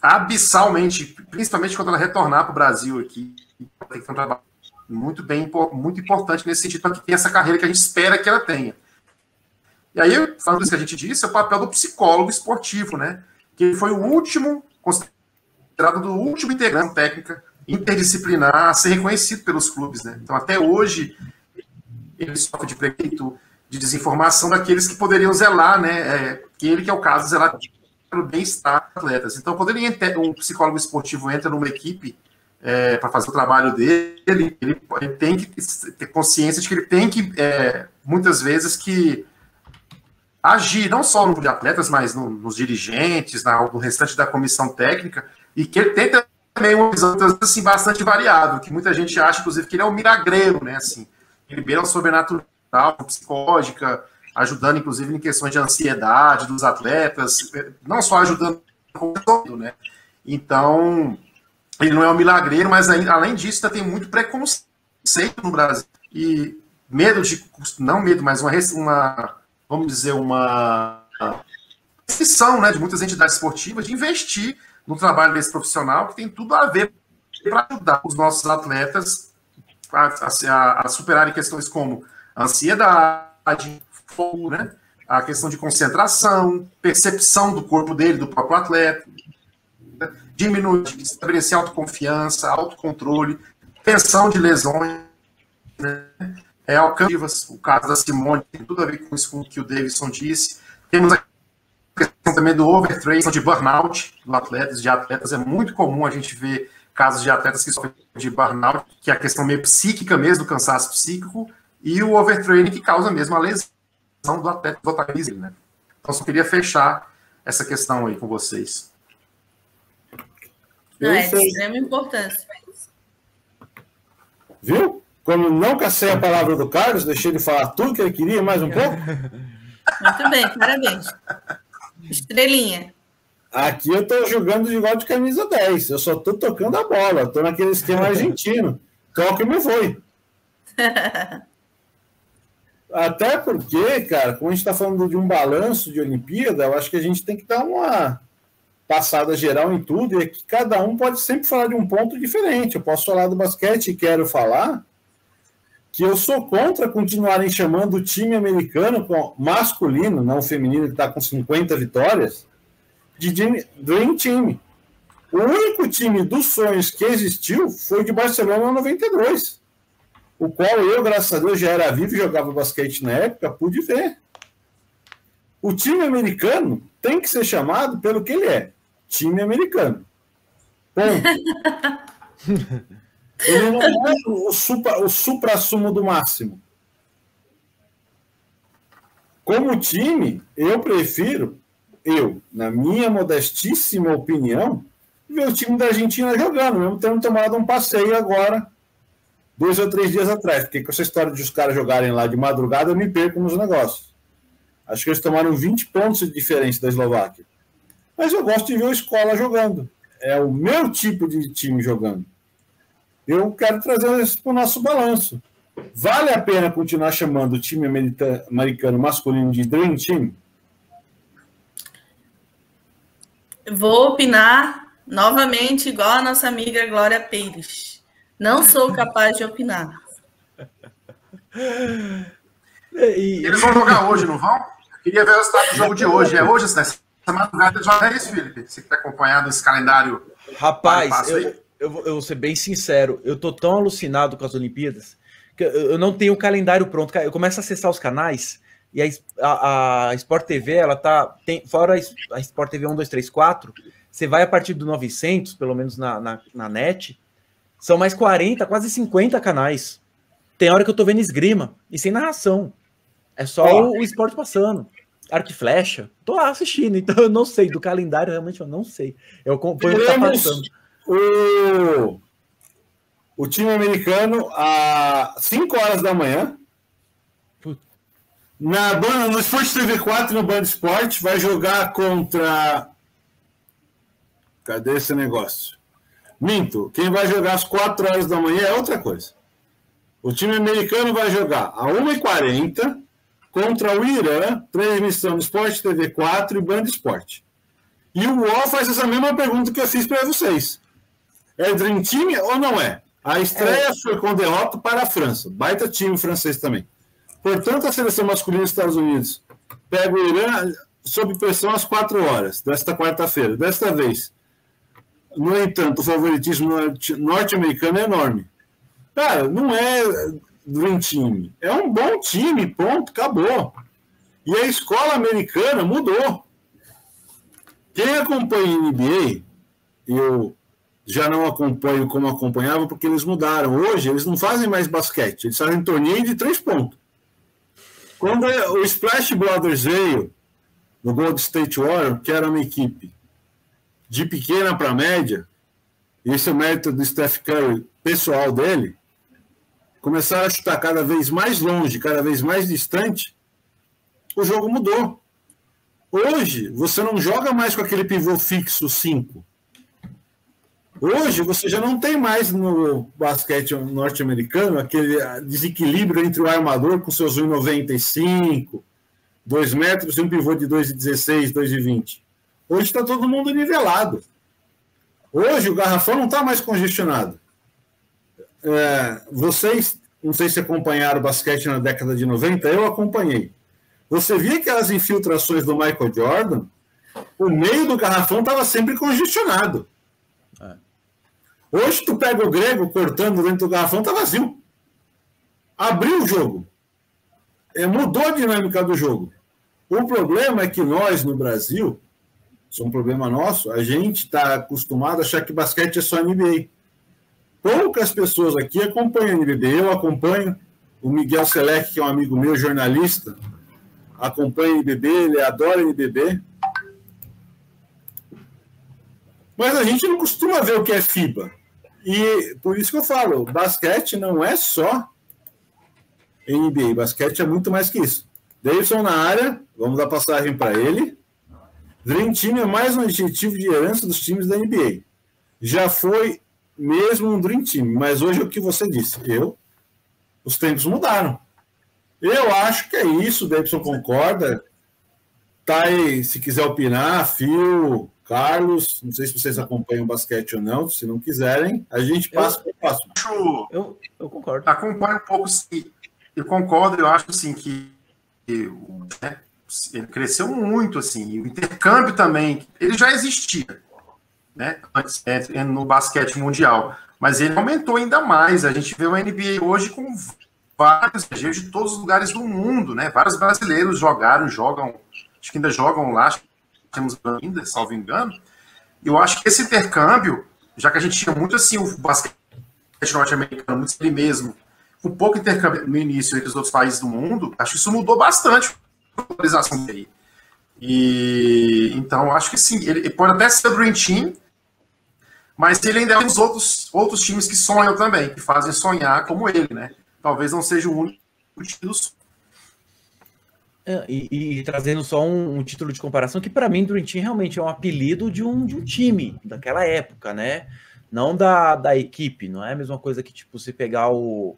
abissalmente, principalmente quando ela retornar para o Brasil aqui. Ela tem que ter um trabalho muito importante nesse sentido, para que tenha essa carreira que a gente espera que ela tenha. E aí, falando isso que a gente disse, é o papel do psicólogo esportivo, né? Que ele foi o último, considerado do último integrante técnica interdisciplinar a ser reconhecido pelos clubes, né? Então, até hoje, ele sofre de preconceito, de desinformação daqueles que poderiam zelar, né? Que ele, que é o caso, zelar pelo bem-estar dos atletas. Então, quando um psicólogo esportivo entra numa equipe para fazer o trabalho dele, ele tem que ter consciência de que ele tem que, muitas vezes, que agir não só no grupo de atletas, mas nos dirigentes, no restante da comissão técnica, e que ele tem também uma visão assim, bastante variável, que muita gente acha, inclusive, que ele é um milagreiro, né? Assim, ele beira o sobrenatural, psicológica, ajudando, inclusive, em questões de ansiedade dos atletas, não só ajudando, né? Então, ele não é um milagreiro, mas além disso, ainda tem muito preconceito no Brasil. E mas vamos dizer, uma restrição, né, de muitas entidades esportivas de investir no trabalho desse profissional, que tem tudo a ver para ajudar os nossos atletas a superarem questões como ansiedade, fogo, né, a questão de concentração, percepção do corpo dele, do próprio atleta, diminuir, estabelecer autoconfiança, autocontrole, prevenção de lesões, né, alcanças, o caso da Simone tem tudo a ver com isso, com o que o Davidson disse. Temos a questão também do overtraining, de burnout de atletas. É muito comum a gente ver casos de atletas que sofrem de burnout, que é a questão meio psíquica mesmo, do cansaço psíquico, e o overtraining que causa mesmo a lesão do atleta do organismo, né? Então, só queria fechar essa questão aí com vocês. É de extrema importância. Viu? Como não cacei a palavra do Carlos, deixei ele falar tudo que ele queria, mais um pouco. Muito bem, parabéns. Estrelinha. Aqui eu estou jogando de igual de camisa 10. Eu só estou tocando a bola. Estou naquele esquema argentino. Toca e me foi. Até porque, cara, como a gente está falando de um balanço de Olimpíada, eu acho que a gente tem que dar uma passada geral em tudo, e que cada um pode sempre falar de um ponto diferente. Eu posso falar do basquete e quero falar que eu sou contra continuarem chamando o time americano masculino, não o feminino, que está com 50 vitórias, de Dream Team. O único time dos sonhos que existiu foi o de Barcelona em 92, o qual eu, graças a Deus, já era vivo e jogava basquete na época, pude ver. O time americano tem que ser chamado pelo que ele é, time americano. Ponto. Ele não é o supra-sumo do máximo. Como time, eu prefiro, na minha modestíssima opinião, ver o time da Argentina jogando, mesmo tendo tomado um passeio agora, 2 ou 3 dias atrás, porque com essa história de os caras jogarem lá de madrugada, eu me perco nos negócios. Acho que eles tomaram 20 pontos de diferença da Eslováquia. Mas eu gosto de ver a escola jogando. É o meu tipo de time jogando. Eu quero trazer isso para o nosso balanço. Vale a pena continuar chamando o time americano masculino de Dream Team? Vou opinar novamente, igual a nossa amiga Glória Pires. Não sou capaz de opinar. Eles vão jogar hoje, não vão? Eu queria ver o resultado do jogo de hoje. É hoje, essa madrugada já é isso, Felipe? Você que está acompanhando esse calendário. Rapaz, eu vou ser bem sincero, eu tô tão alucinado com as Olimpíadas Eu não tenho o calendário pronto. Eu começo a acessar os canais e a Sport TV, ela fora a Sport TV 1, 2, 3, 4, você vai a partir do 900, pelo menos na net, são mais 40, quase 50 canais. Tem hora que eu tô vendo esgrima e sem narração. É só o esporte passando. Arco e flecha. Tô lá assistindo, então eu não sei. Do calendário, realmente, eu não sei. Eu acompanho o que tá passando. O time americano, às 5 horas da manhã, no Sport TV 4, no Band Esporte, vai jogar contra... Cadê esse negócio? Minto. Quem vai jogar às 4 horas da manhã é outra coisa. O time americano vai jogar às 1h40 contra o Irã, transmissão do Sport TV 4 e Band Esporte. E o UOL faz essa mesma pergunta que eu fiz para vocês. É Dream Team ou não é? A estreia foi com derrota para a França. Baita time francês também. Portanto, a seleção masculina dos Estados Unidos pega o Irã sob pressão às 4 horas desta quarta-feira. Desta vez. No entanto, o favoritismo norte-americano é enorme. Cara, não é Dream Team. É um bom time, ponto, acabou. E a escola americana mudou. Quem acompanha a NBA, eu já não acompanho como acompanhava, porque eles mudaram. Hoje, eles não fazem mais basquete, eles fazem torneio de 3 pontos. Quando o Splash Brothers veio, no Golden State Warriors, que era uma equipe de pequena para média, e esse é o mérito do Steph Curry, pessoal dele, começaram a chutar cada vez mais longe, cada vez mais distante, o jogo mudou. Hoje, você não joga mais com aquele pivô fixo 5. Hoje, você já não tem mais no basquete norte-americano aquele desequilíbrio entre o armador com seus 1,95, 2 metros e um pivô de 2,16, 2,20. Hoje está todo mundo nivelado. Hoje, o garrafão não está mais congestionado. Vocês, não sei se acompanharam o basquete na década de 90, eu acompanhei. Você via aquelas infiltrações do Michael Jordan, o meio do garrafão estava sempre congestionado. Hoje tu pega o grego cortando dentro do garrafão, está vazio. Abriu o jogo. Mudou a dinâmica do jogo. O problema é que nós, no Brasil, isso é um problema nosso, a gente está acostumado a achar que basquete é só NBA. Poucas pessoas aqui acompanham a NBA. Eu acompanho. O Miguel Selec, que é um amigo meu, jornalista, acompanha a NBB, ele adora a NBB. Mas a gente não costuma ver o que é FIBA. E por isso que eu falo, basquete não é só NBA, basquete é muito mais que isso. Davidson na área, vamos dar passagem para ele. Dream Team é mais um adjetivo de herança dos times da NBA. Já foi mesmo um Dream Team, mas hoje é o que você disse. Os tempos mudaram. Eu acho que é isso, o Davidson concorda. Tá aí, se quiser opinar, Phil, Carlos, não sei se vocês acompanham basquete ou não, se não quiserem, a gente passa para o próximo. Eu concordo. Acompanho um pouco, sim. Eu concordo, eu acho assim que ele cresceu muito, assim, o intercâmbio também, ele já existia, né, antes, no basquete mundial, mas ele aumentou ainda mais. A gente vê o NBA hoje com vários estrangeiros de todos os lugares do mundo, né, vários brasileiros jogam, acho que ainda jogam lá, temos ainda, salvo engano. Eu acho que esse intercâmbio, já que a gente tinha muito assim, o basquete norte-americano, muito ele mesmo, com pouco intercâmbio no início entre os outros países do mundo, acho que isso mudou bastante a popularização dele. E então, acho que sim, ele pode até ser o Dream Team, mas ele ainda tem os outros times que sonham também, que fazem sonhar como ele, né? Talvez não seja o único time do Sul. E trazendo só um título de comparação, que para mim Dream Team realmente é um apelido de um time daquela época, né? Não da equipe, não é a mesma coisa que tipo você pegar o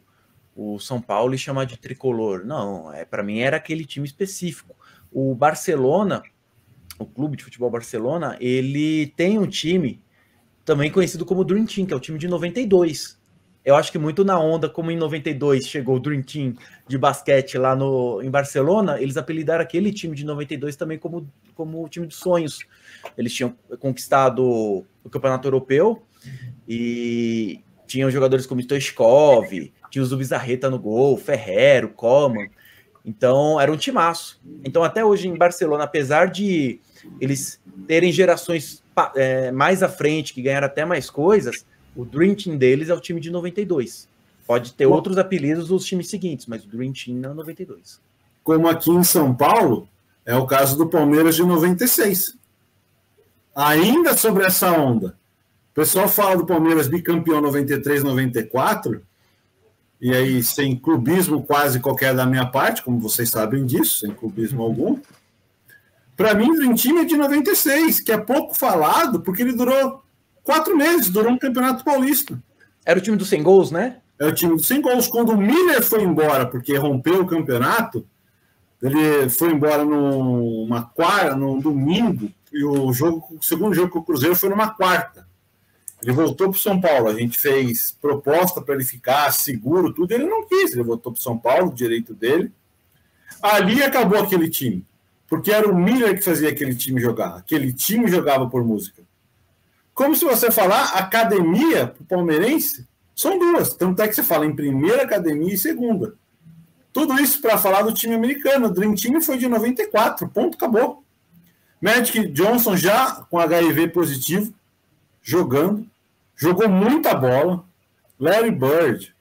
São Paulo e chamar de tricolor. Não, para mim era aquele time específico. O Barcelona, o Clube de Futebol Barcelona, ele tem um time também conhecido como Dream Team, que é o time de 92. Eu acho que muito na onda, como em 92 chegou o Dream Team de basquete lá em Barcelona, eles apelidaram aquele time de 92 também como o time dos sonhos. Eles tinham conquistado o Campeonato Europeu e tinham jogadores como Stoichkov, tinha o Zubizarreta no gol, Ferrero, Coman. Então, era um timaço. Então, até hoje em Barcelona, apesar de eles terem gerações mais à frente, que ganharam até mais coisas, o Dream Team deles é o time de 92. Pode ter outros apelidos dos times seguintes, mas o Dream Team é o 92. Como aqui em São Paulo, é o caso do Palmeiras de 96. Ainda sobre essa onda. O pessoal fala do Palmeiras bicampeão 93, 94, e aí sem clubismo quase qualquer da minha parte, como vocês sabem disso, sem clubismo algum. Para mim, o Dream Team é de 96, que é pouco falado, porque ele durou 4 meses, durou um campeonato paulista. Era o time dos 100 gols, né? É o time dos 100 gols. Quando o Miller foi embora, porque rompeu o campeonato, ele foi embora num domingo, e o segundo jogo com o Cruzeiro foi numa quarta. Ele voltou para o São Paulo, a gente fez proposta para ele ficar seguro, tudo, ele não quis, ele voltou para o São Paulo, direito dele. Ali acabou aquele time, porque era o Miller que fazia aquele time jogar, aquele time jogava por música. Como se você falar academia para o palmeirense, são duas, tanto é que você fala em primeira academia e segunda. Tudo isso para falar do time americano, o Dream Team foi de 94, ponto, acabou. Magic Johnson já com HIV positivo, jogando, jogou muita bola. Larry Bird,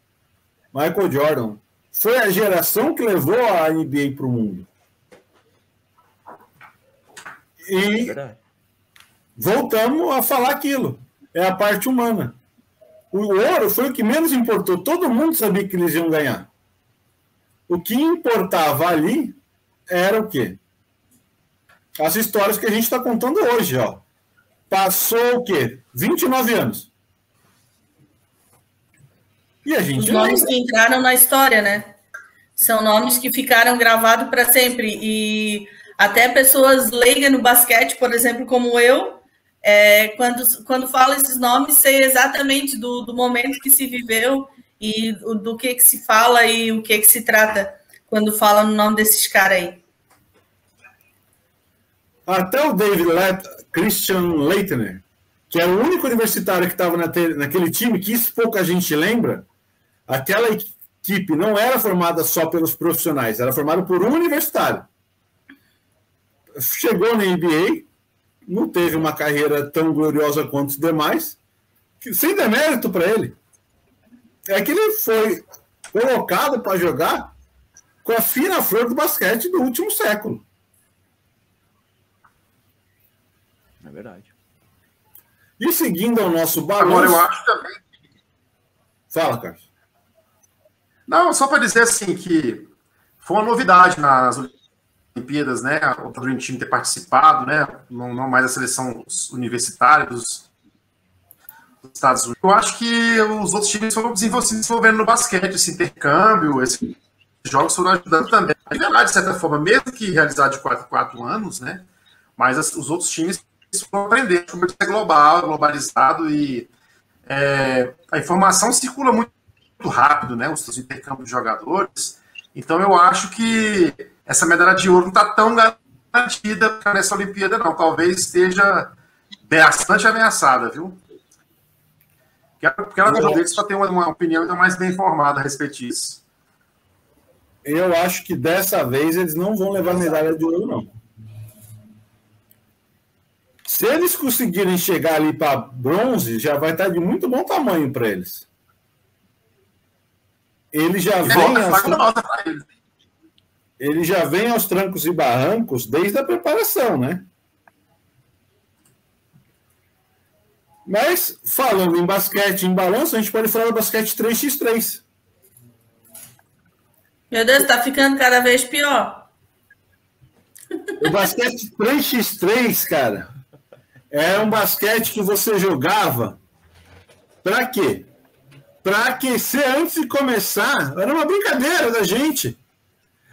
Michael Jordan, foi a geração que levou a NBA para o mundo. E voltamos a falar aquilo, é a parte humana. O ouro foi o que menos importou, todo mundo sabia que eles iam ganhar. O que importava ali era o quê? As histórias que a gente está contando hoje, ó. Passou o quê? 29 anos. E a gente... Os nomes que entraram na história, né? São nomes que ficaram gravados para sempre. E até pessoas leigas no basquete, por exemplo, como eu, quando falo esses nomes, sei exatamente do momento que se viveu e do que se fala e o que se trata quando fala no nome desses caras aí. Até o Christian Leitner, que é o único universitário que estava naquele time, que isso pouca gente lembra, aquela equipe não era formada só pelos profissionais, era formada por um universitário. Chegou na NBA, não teve uma carreira tão gloriosa quanto os demais, sem demérito para ele. É que ele foi colocado para jogar com a fina flor do basquete do último século. É verdade. E seguindo ao nosso balanço... Agora, eu acho também... Fala, Carlos. Não, só para dizer assim que foi uma novidade nas Olimpíadas, né? O Dream Team ter participado, né? Não mais a seleção universitária dos Estados Unidos. Eu acho que os outros times foram se desenvolvendo no basquete, esse intercâmbio, esses jogos foram ajudando também. É verdade, de certa forma, mesmo que realizado de 4 em 4 anos, né? Mas os outros times foram aprendendo como é globalizado e a informação circula muito rápido, né? Os intercâmbios de jogadores. Então eu acho que essa medalha de ouro não está tão garantida nessa Olimpíada, não. Talvez esteja bastante ameaçada, viu? Quero agradecer deles para ter uma opinião ainda mais bem informada a respeito disso. Eu acho que dessa vez eles não vão levar medalha de ouro, não. Se eles conseguirem chegar ali para bronze, já vai estar de muito bom tamanho para eles. Ele já vem aos trancos e barrancos desde a preparação, né? Mas, falando em basquete, em balanço, a gente pode falar do basquete 3x3. Meu Deus, tá ficando cada vez pior. O basquete 3x3, cara, é um basquete que você jogava para quê? Para aquecer antes de começar. Era uma brincadeira da gente.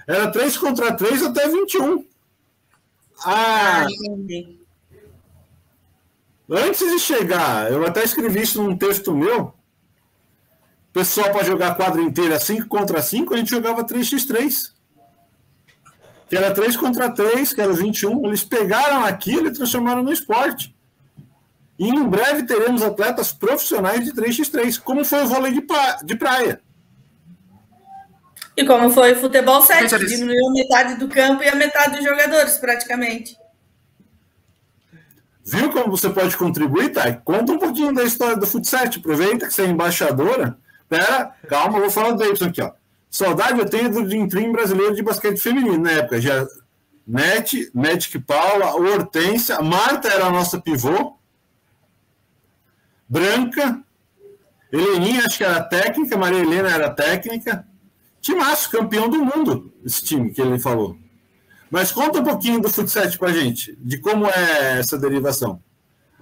Era 3 contra 3 até 21. Antes de chegar, eu até escrevi isso num texto meu. O pessoal para jogar quadra inteira 5 contra 5, a gente jogava 3x3. Que era 3 contra 3, que era 21. Eles pegaram aquilo e transformaram no esporte. E em breve teremos atletas profissionais de 3x3, como foi o vôlei de praia. E como foi o futebol 7, que diminuiu a metade do campo e a metade dos jogadores, praticamente. Viu como você pode contribuir, Thay? Conta um pouquinho da história do Fut 7. Aproveita que você é embaixadora. Pera, calma, eu vou falar do Davidson aqui, ó. Saudade eu tenho do Dream Team brasileiro de basquete feminino na época. Já Magic Paula, Hortência, Marta era a nossa pivô, Branca, Heleninha, acho que era técnica, Maria Helena era técnica. Timaço, campeão do mundo, esse time que ele falou. Mas conta um pouquinho do Fut 7 pra gente, de como é essa derivação.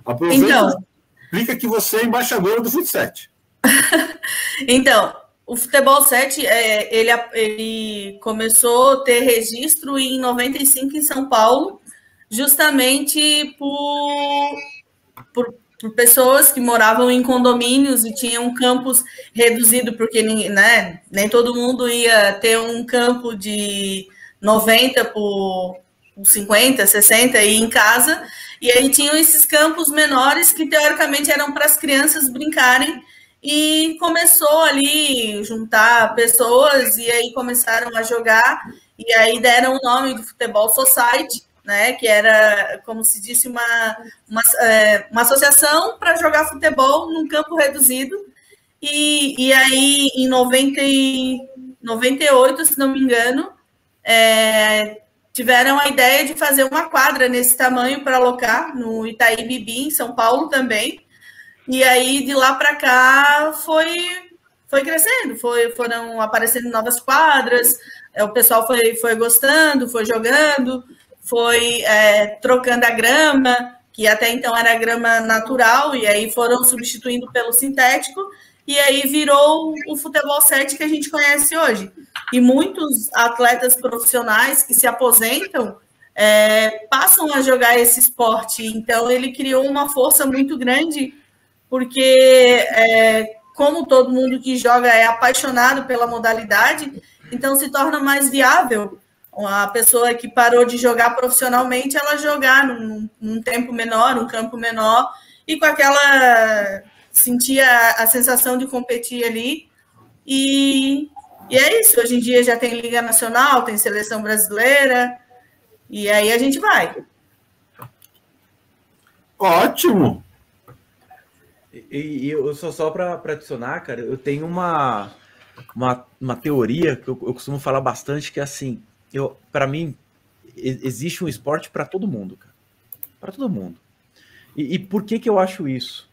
Aproveita então, explica que você é embaixadora do Fut 7. Então, o futebol 7, ele começou a ter registro em 95 em São Paulo, justamente por pessoas que moravam em condomínios e tinham um campus reduzido, porque né, nem todo mundo ia ter um campo de 90 por 50, 60 e em casa, e aí tinham esses campos menores que teoricamente eram para as crianças brincarem, e começou ali juntar pessoas, e aí começaram a jogar, e aí deram o nome de Futebol Society, né, que era, como se disse, uma associação para jogar futebol num campo reduzido, e aí em 98, se não me engano, tiveram a ideia de fazer uma quadra nesse tamanho para alocar no Itaí Bibi, em São Paulo também. E aí, de lá para cá, foi crescendo, foram aparecendo novas quadras, o pessoal foi gostando, foi jogando, foi trocando a grama, que até então era grama natural, e aí foram substituindo pelo sintético, e aí virou o futebol 7 que a gente conhece hoje. E muitos atletas profissionais que se aposentam passam a jogar esse esporte. Então, ele criou uma força muito grande, porque como todo mundo que joga é apaixonado pela modalidade, então se torna mais viável a pessoa que parou de jogar profissionalmente, ela jogar num tempo menor, num campo menor, e com aquela... sentir a sensação de competir ali. E é isso, hoje em dia já tem Liga Nacional, tem Seleção Brasileira, e aí a gente vai. Ótimo! E eu só para adicionar, cara, eu tenho uma teoria que eu costumo falar bastante, que é assim, para mim, existe um esporte para todo mundo, cara. Para todo mundo. E por que eu acho isso?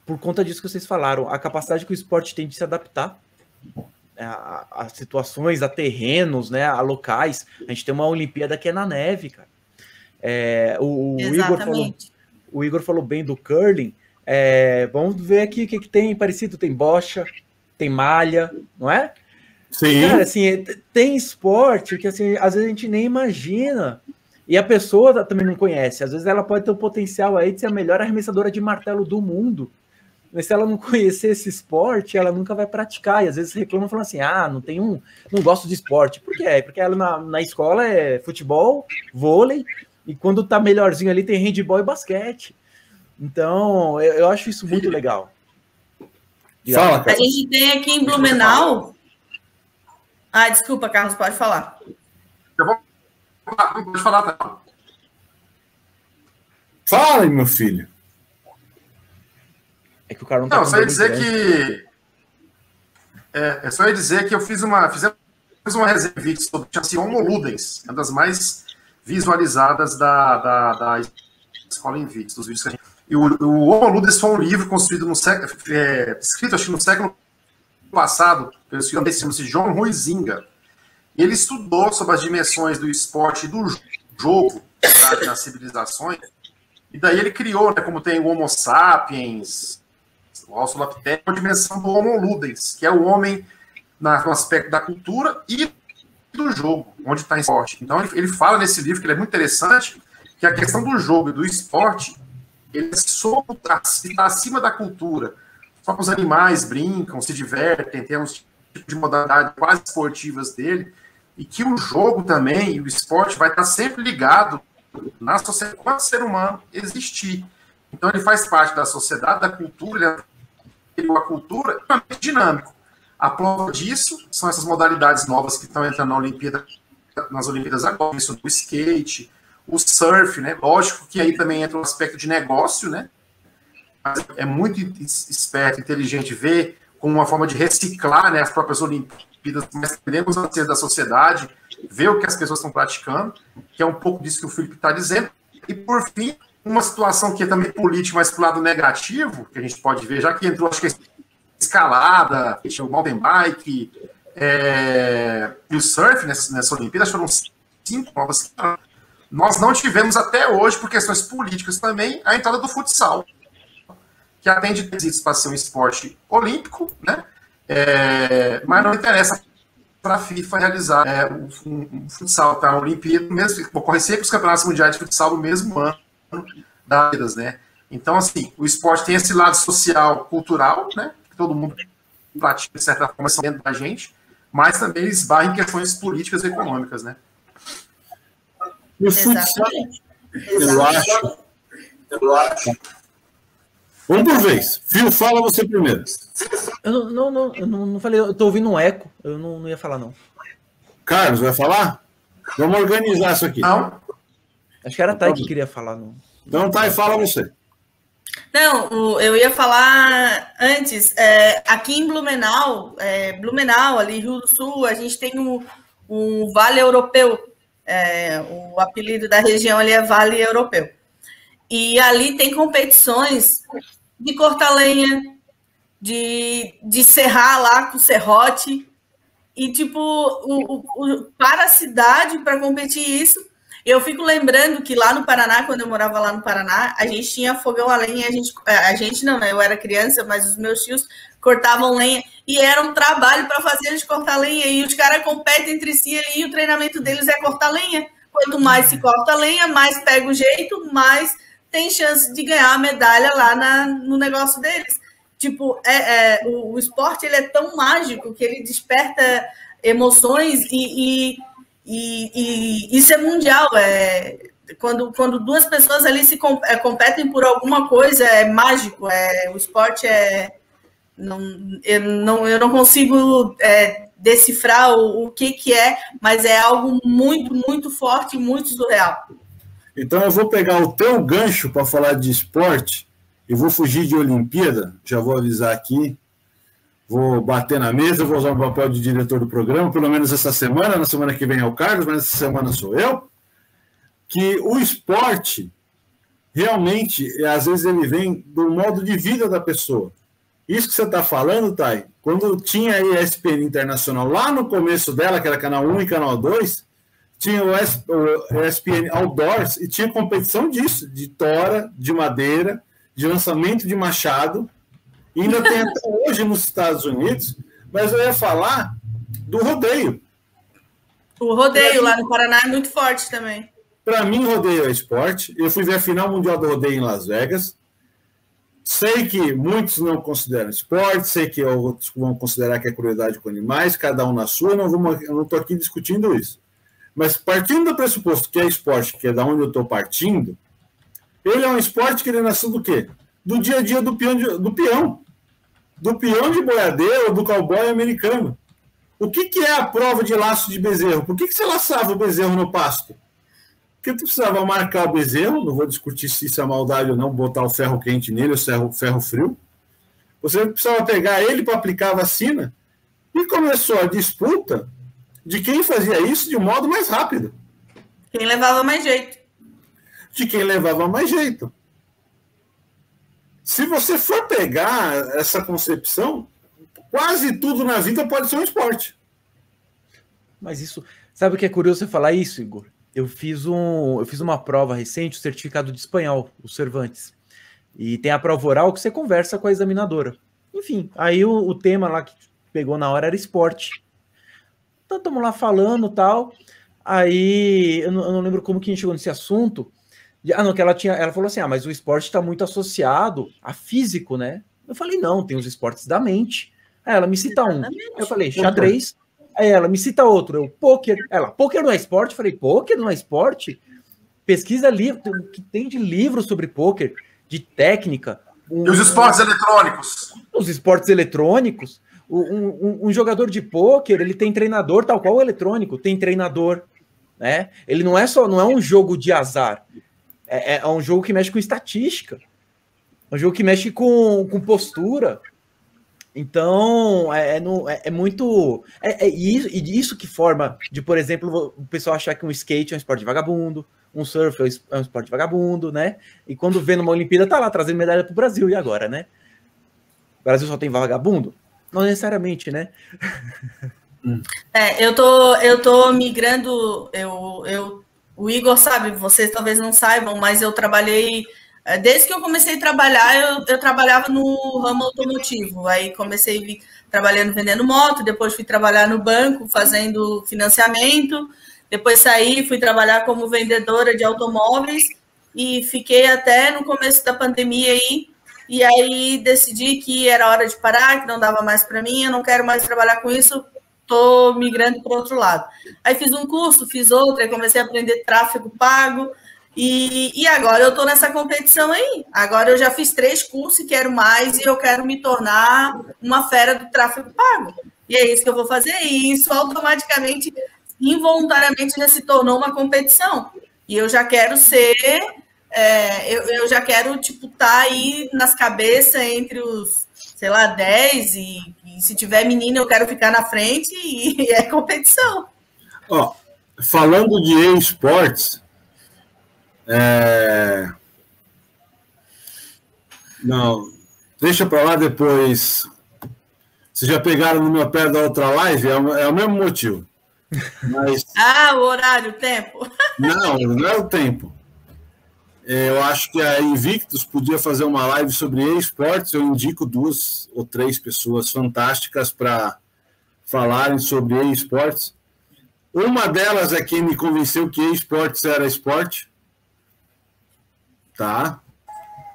Por conta disso que vocês falaram, a capacidade que o esporte tem de se adaptar a situações, a terrenos, né, a locais. A gente tem uma Olimpíada que é na neve, cara. O Igor falou bem do curling. Vamos ver aqui o que tem parecido. Tem bocha, tem malha, não é? Sim. Cara, assim, tem esporte que assim, às vezes a gente nem imagina. E a pessoa também não conhece. Às vezes ela pode ter o potencial aí de ser a melhor arremessadora de martelo do mundo. Mas se ela não conhecer esse esporte, ela nunca vai praticar. E às vezes reclamam falando assim, não gosto de esporte. Por quê? Porque ela na escola é futebol, vôlei, e quando tá melhorzinho ali tem handebol e basquete. Então, eu acho isso muito legal. Fala, a gente tem aqui em Blumenau... desculpa, Carlos, pode falar. Pode falar, tá? Fala, meu filho. É que o cara não tá... Não, só ia dizer que... só ia dizer que fizemos uma resenha de vídeo sobre chama-se Homo Ludens, uma das mais visualizadas da Escola em Vídeos, dos vídeos que a gente... E o Homo Ludens foi um livro construído escrito, acho que no século passado, pelo escritor chama-se John Huizinga. Ele estudou sobre as dimensões do esporte e do jogo nas civilizações, e daí ele criou, né, como tem o Homo sapiens, o Australopithecus, a dimensão do Homo Ludens, que é o homem no aspecto da cultura e do jogo, onde está em esporte. Então ele fala nesse livro, que ele é muito interessante, que a questão do jogo e do esporte, ele está acima da cultura. Só que os animais brincam, se divertem, tem uns tipos de modalidade quase esportivas dele, e que o jogo também, e o esporte, vai estar sempre ligado na sociedade, quando o ser humano existir. Então ele faz parte da sociedade, da cultura, a cultura é dinâmico. A prova disso são essas modalidades novas que estão entrando nas Olimpíadas agora, isso do skate, o surf, né? Lógico que aí também entra um aspecto de negócio, né? Mas é muito esperto, inteligente ver como uma forma de reciclar, né, as próprias Olimpíadas, mas podemos ser da sociedade, ver o que as pessoas estão praticando, que é um pouco disso que o Felipe está dizendo. E, por fim, uma situação que é também política, mas para o lado negativo, que a gente pode ver, já que entrou, acho que escalada, o mountain bike e o surf nessa Olimpíada, foram 5 provas. Nós não tivemos até hoje, por questões políticas também, a entrada do futsal, que atende requisitos para ser um esporte olímpico, né? Mas não interessa para a FIFA realizar um futsal, tá? A Olimpíada, mesmo, ocorre sempre os campeonatos mundiais de futsal no mesmo ano das Olimpíadas, né? Então, assim, o esporte tem esse lado social, cultural, né? Que todo mundo pratica, de certa forma, dentro da gente, mas também esbarra em questões políticas e econômicas, né? E o futsal, eu acho. Vamos por vez. Fio, fala você primeiro. Eu não falei, eu tô ouvindo um eco, eu não ia falar, não. Carlos, vai falar? Vamos organizar isso aqui. Não. Acho que era a Thay que queria falar. Não. Então, Thay, fala você. Não, eu ia falar antes. Aqui em Blumenau, ali Rio do Sul, a gente tem um Vale Europeu. O apelido da região ali é Vale Europeu. E ali tem competições de cortar lenha, de serrar lá com serrote. E, tipo, para a cidade, para competir isso, eu fico lembrando que lá no Paraná, quando eu morava lá no Paraná, a gente tinha fogão a lenha, a gente não, né? Eu era criança, mas os meus tios cortavam lenha, e era um trabalho para fazer eles cortar lenha, e os caras competem entre si ali, e o treinamento deles é cortar lenha. Quanto mais se corta lenha, mais pega o jeito, mais tem chance de ganhar a medalha lá no negócio deles. Tipo, o esporte ele é tão mágico que ele desperta emoções e isso é mundial. Quando duas pessoas ali se competem por alguma coisa, é mágico. O esporte eu não consigo decifrar o que é, mas é algo muito, muito forte e muito surreal. Então eu vou pegar o teu gancho para falar de esporte e vou fugir de Olimpíada, já vou avisar aqui, vou bater na mesa, vou usar o papel de diretor do programa, pelo menos essa semana, na semana que vem é o Carlos, mas essa semana sou eu, que o esporte realmente, às vezes ele vem do modo de vida da pessoa. Isso que você está falando, Thay, quando tinha a ESPN Internacional, lá no começo dela, que era canal 1 e canal 2, tinha o ESPN Outdoors e tinha competição disso, de tora, de madeira, de lançamento de machado, e ainda tem até hoje nos Estados Unidos, mas eu ia falar do rodeio. O rodeio lá no Paraná é muito forte também. Para mim, rodeio é esporte. Eu fui ver a final mundial do rodeio em Las Vegas. Sei que muitos não consideram esporte, sei que outros vão considerar que é crueldade com animais, cada um na sua, eu não estou aqui discutindo isso. Mas partindo do pressuposto que é esporte, que é da onde eu estou partindo, ele é um esporte que ele nasceu do quê? Do dia a dia do peão de boiadeiro ou do cowboy americano. O que é a prova de laço de bezerro? Por que você laçava o bezerro no pasto? Porque tu precisava marcar o bezerro, não vou discutir se isso é maldade ou não, botar o ferro quente nele, o ferro frio. Você precisava pegar ele para aplicar a vacina. E começou a disputa de quem fazia isso de um modo mais rápido. Quem levava mais jeito. De quem levava mais jeito. Se você for pegar essa concepção, quase tudo na vida pode ser um esporte. Mas isso... Sabe o que é curioso você falar isso, Igor? Eu fiz uma prova recente, o certificado de espanhol, o Cervantes. E tem a prova oral que você conversa com a examinadora. Enfim, aí o tema lá que pegou na hora era esporte. Então, estamos lá falando e tal. Aí, eu não lembro como que a gente chegou nesse assunto. Que ela falou assim, mas o esporte está muito associado a físico, né? Eu falei, não, tem os esportes da mente. Aí ela me cita um. Eu falei, xadrez. Aí ela me cita outro. Eu, pôquer. Ela, pôquer não é esporte? Eu falei, pôquer não é esporte? Pesquisa livro, o que tem de livro sobre pôquer, de técnica. E os esportes eletrônicos? Os esportes eletrônicos. Um jogador de pôquer, ele tem treinador, tal qual o eletrônico, tem treinador, né? Ele não é um jogo de azar, é um jogo que mexe com estatística, é um jogo que mexe com postura. Então, muito... isso que forma de, por exemplo, o pessoal achar que um skate é um esporte vagabundo, um surf é um esporte vagabundo, né? E quando vê numa Olimpíada, tá lá trazendo medalha pro Brasil, e agora, né? O Brasil só tem vagabundo? Não necessariamente, né? Eu tô migrando, o Igor sabe, vocês talvez não saibam, mas eu trabalhei... Desde que eu comecei a trabalhar, eu trabalhava no ramo automotivo. Aí comecei trabalhando vendendo moto, depois fui trabalhar no banco fazendo financiamento, depois saí, fui trabalhar como vendedora de automóveis e fiquei até no começo da pandemia aí. E aí decidi que era hora de parar, que não dava mais para mim, eu não quero mais trabalhar com isso, estou migrando para o outro lado. Aí fiz um curso, fiz outro, aí comecei a aprender tráfego pago. E agora eu estou nessa competição aí. Agora eu já fiz 3 cursos e quero mais, e eu quero me tornar uma fera do tráfego pago. E é isso que eu vou fazer. E isso automaticamente, involuntariamente, já se tornou uma competição. E eu já quero ser, eu já quero, tipo, estar aí nas cabeças entre os, sei lá, 10, e se tiver menina eu quero ficar na frente, e é competição. Falando de esportes, não, deixa para lá depois. Vocês já pegaram no meu pé da outra live? É o mesmo motivo. Mas... o horário, o tempo. Não é o tempo. Eu acho que a Invictus podia fazer uma live sobre esportes. Eu indico 2 ou 3 pessoas fantásticas para falarem sobre esportes. Uma delas é quem me convenceu que esportes era esporte. Tá?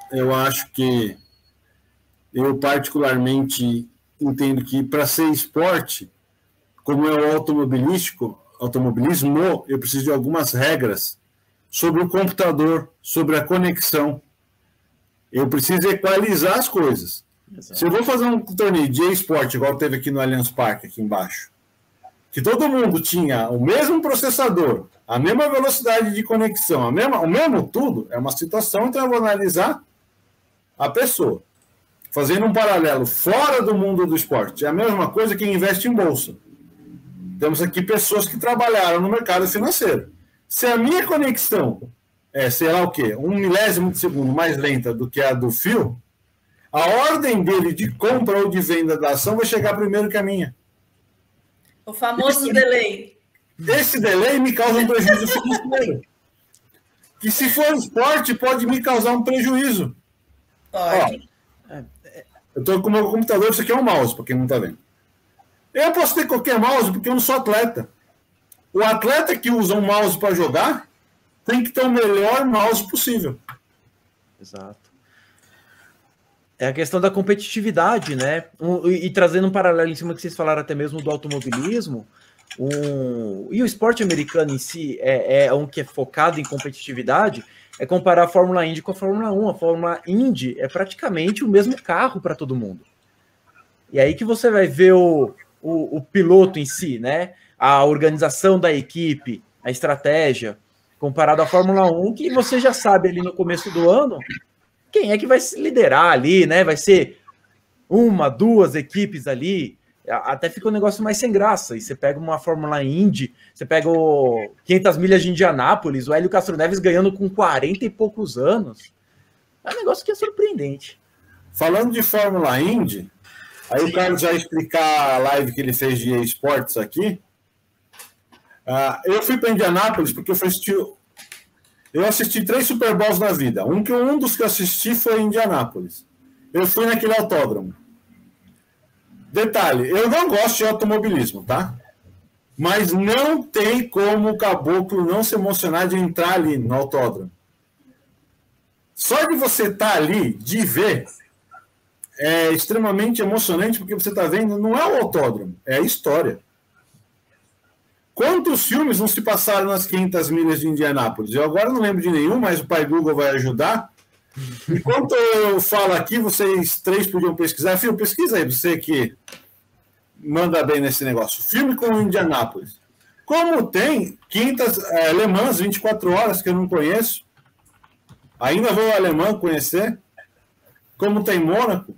Eu acho que eu particularmente entendo que para ser esporte, como é o automobilismo, eu preciso de algumas regras sobre o computador, sobre a conexão. Eu preciso equalizar as coisas. Exato. Se eu vou fazer um torneio de esporte, igual teve aqui no Allianz Parque, aqui embaixo, que todo mundo tinha o mesmo processador, a mesma velocidade de conexão, o mesmo tudo, é uma situação, então eu vou analisar a pessoa. Fazendo um paralelo fora do mundo do esporte, é a mesma coisa que investe em bolsa. Temos aqui pessoas que trabalharam no mercado financeiro. Se a minha conexão é, sei lá o quê, 1 milésimo de segundo mais lenta do que a do fio, a ordem dele de compra ou de venda da ação vai chegar primeiro que a minha. O famoso delay. Esse delay me causa um prejuízo financeiro. Que se for esporte, pode me causar um prejuízo. Pode. Eu estou com o meu computador, isso aqui é um mouse, para quem não está vendo. Eu posso ter qualquer mouse, porque eu não sou atleta. O atleta que usa um mouse para jogar tem que ter o melhor mouse possível. Exato. É a questão da competitividade, né? E trazendo um paralelo em cima que vocês falaram até mesmo do automobilismo, e o esporte americano em si é um que é focado em competitividade, é comparar a Fórmula Indy com a Fórmula 1. A Fórmula Indy é praticamente o mesmo carro para todo mundo. E aí que você vai ver o piloto em si, né? A organização da equipe, a estratégia, comparado à Fórmula 1, que você já sabe ali no começo do ano quem é que vai se liderar ali, né? Vai ser 1, 2 equipes ali, até fica um negócio mais sem graça. E você pega uma Fórmula Indy, você pega o 500 milhas de Indianápolis, o Hélio Castro Neves ganhando com 40 e poucos anos. É um negócio que é surpreendente. Falando de Fórmula Indy, aí o Carlos vai explicar a live que ele fez de esportes aqui. Eu fui para Indianápolis porque eu assisti 3 Super Bowls na vida. Um dos que eu assisti foi em Indianápolis. Eu fui naquele autódromo. Detalhe, eu não gosto de automobilismo, tá? Mas não tem como o caboclo não se emocionar de entrar ali no autódromo. Só de você estar ali, de ver, é extremamente emocionante, porque você está vendo, não é o autódromo, é a história. Quantos filmes não se passaram nas 500 milhas de Indianápolis? Eu agora não lembro de nenhum, mas o pai Google vai ajudar. Enquanto eu falo aqui, vocês 3 podiam pesquisar. Filho, pesquisa aí, você que manda bem nesse negócio? Filme com o Indianápolis. Como tem Le Mans 24 horas, que eu não conheço. Ainda vou ao alemão conhecer. Como tem Mônaco.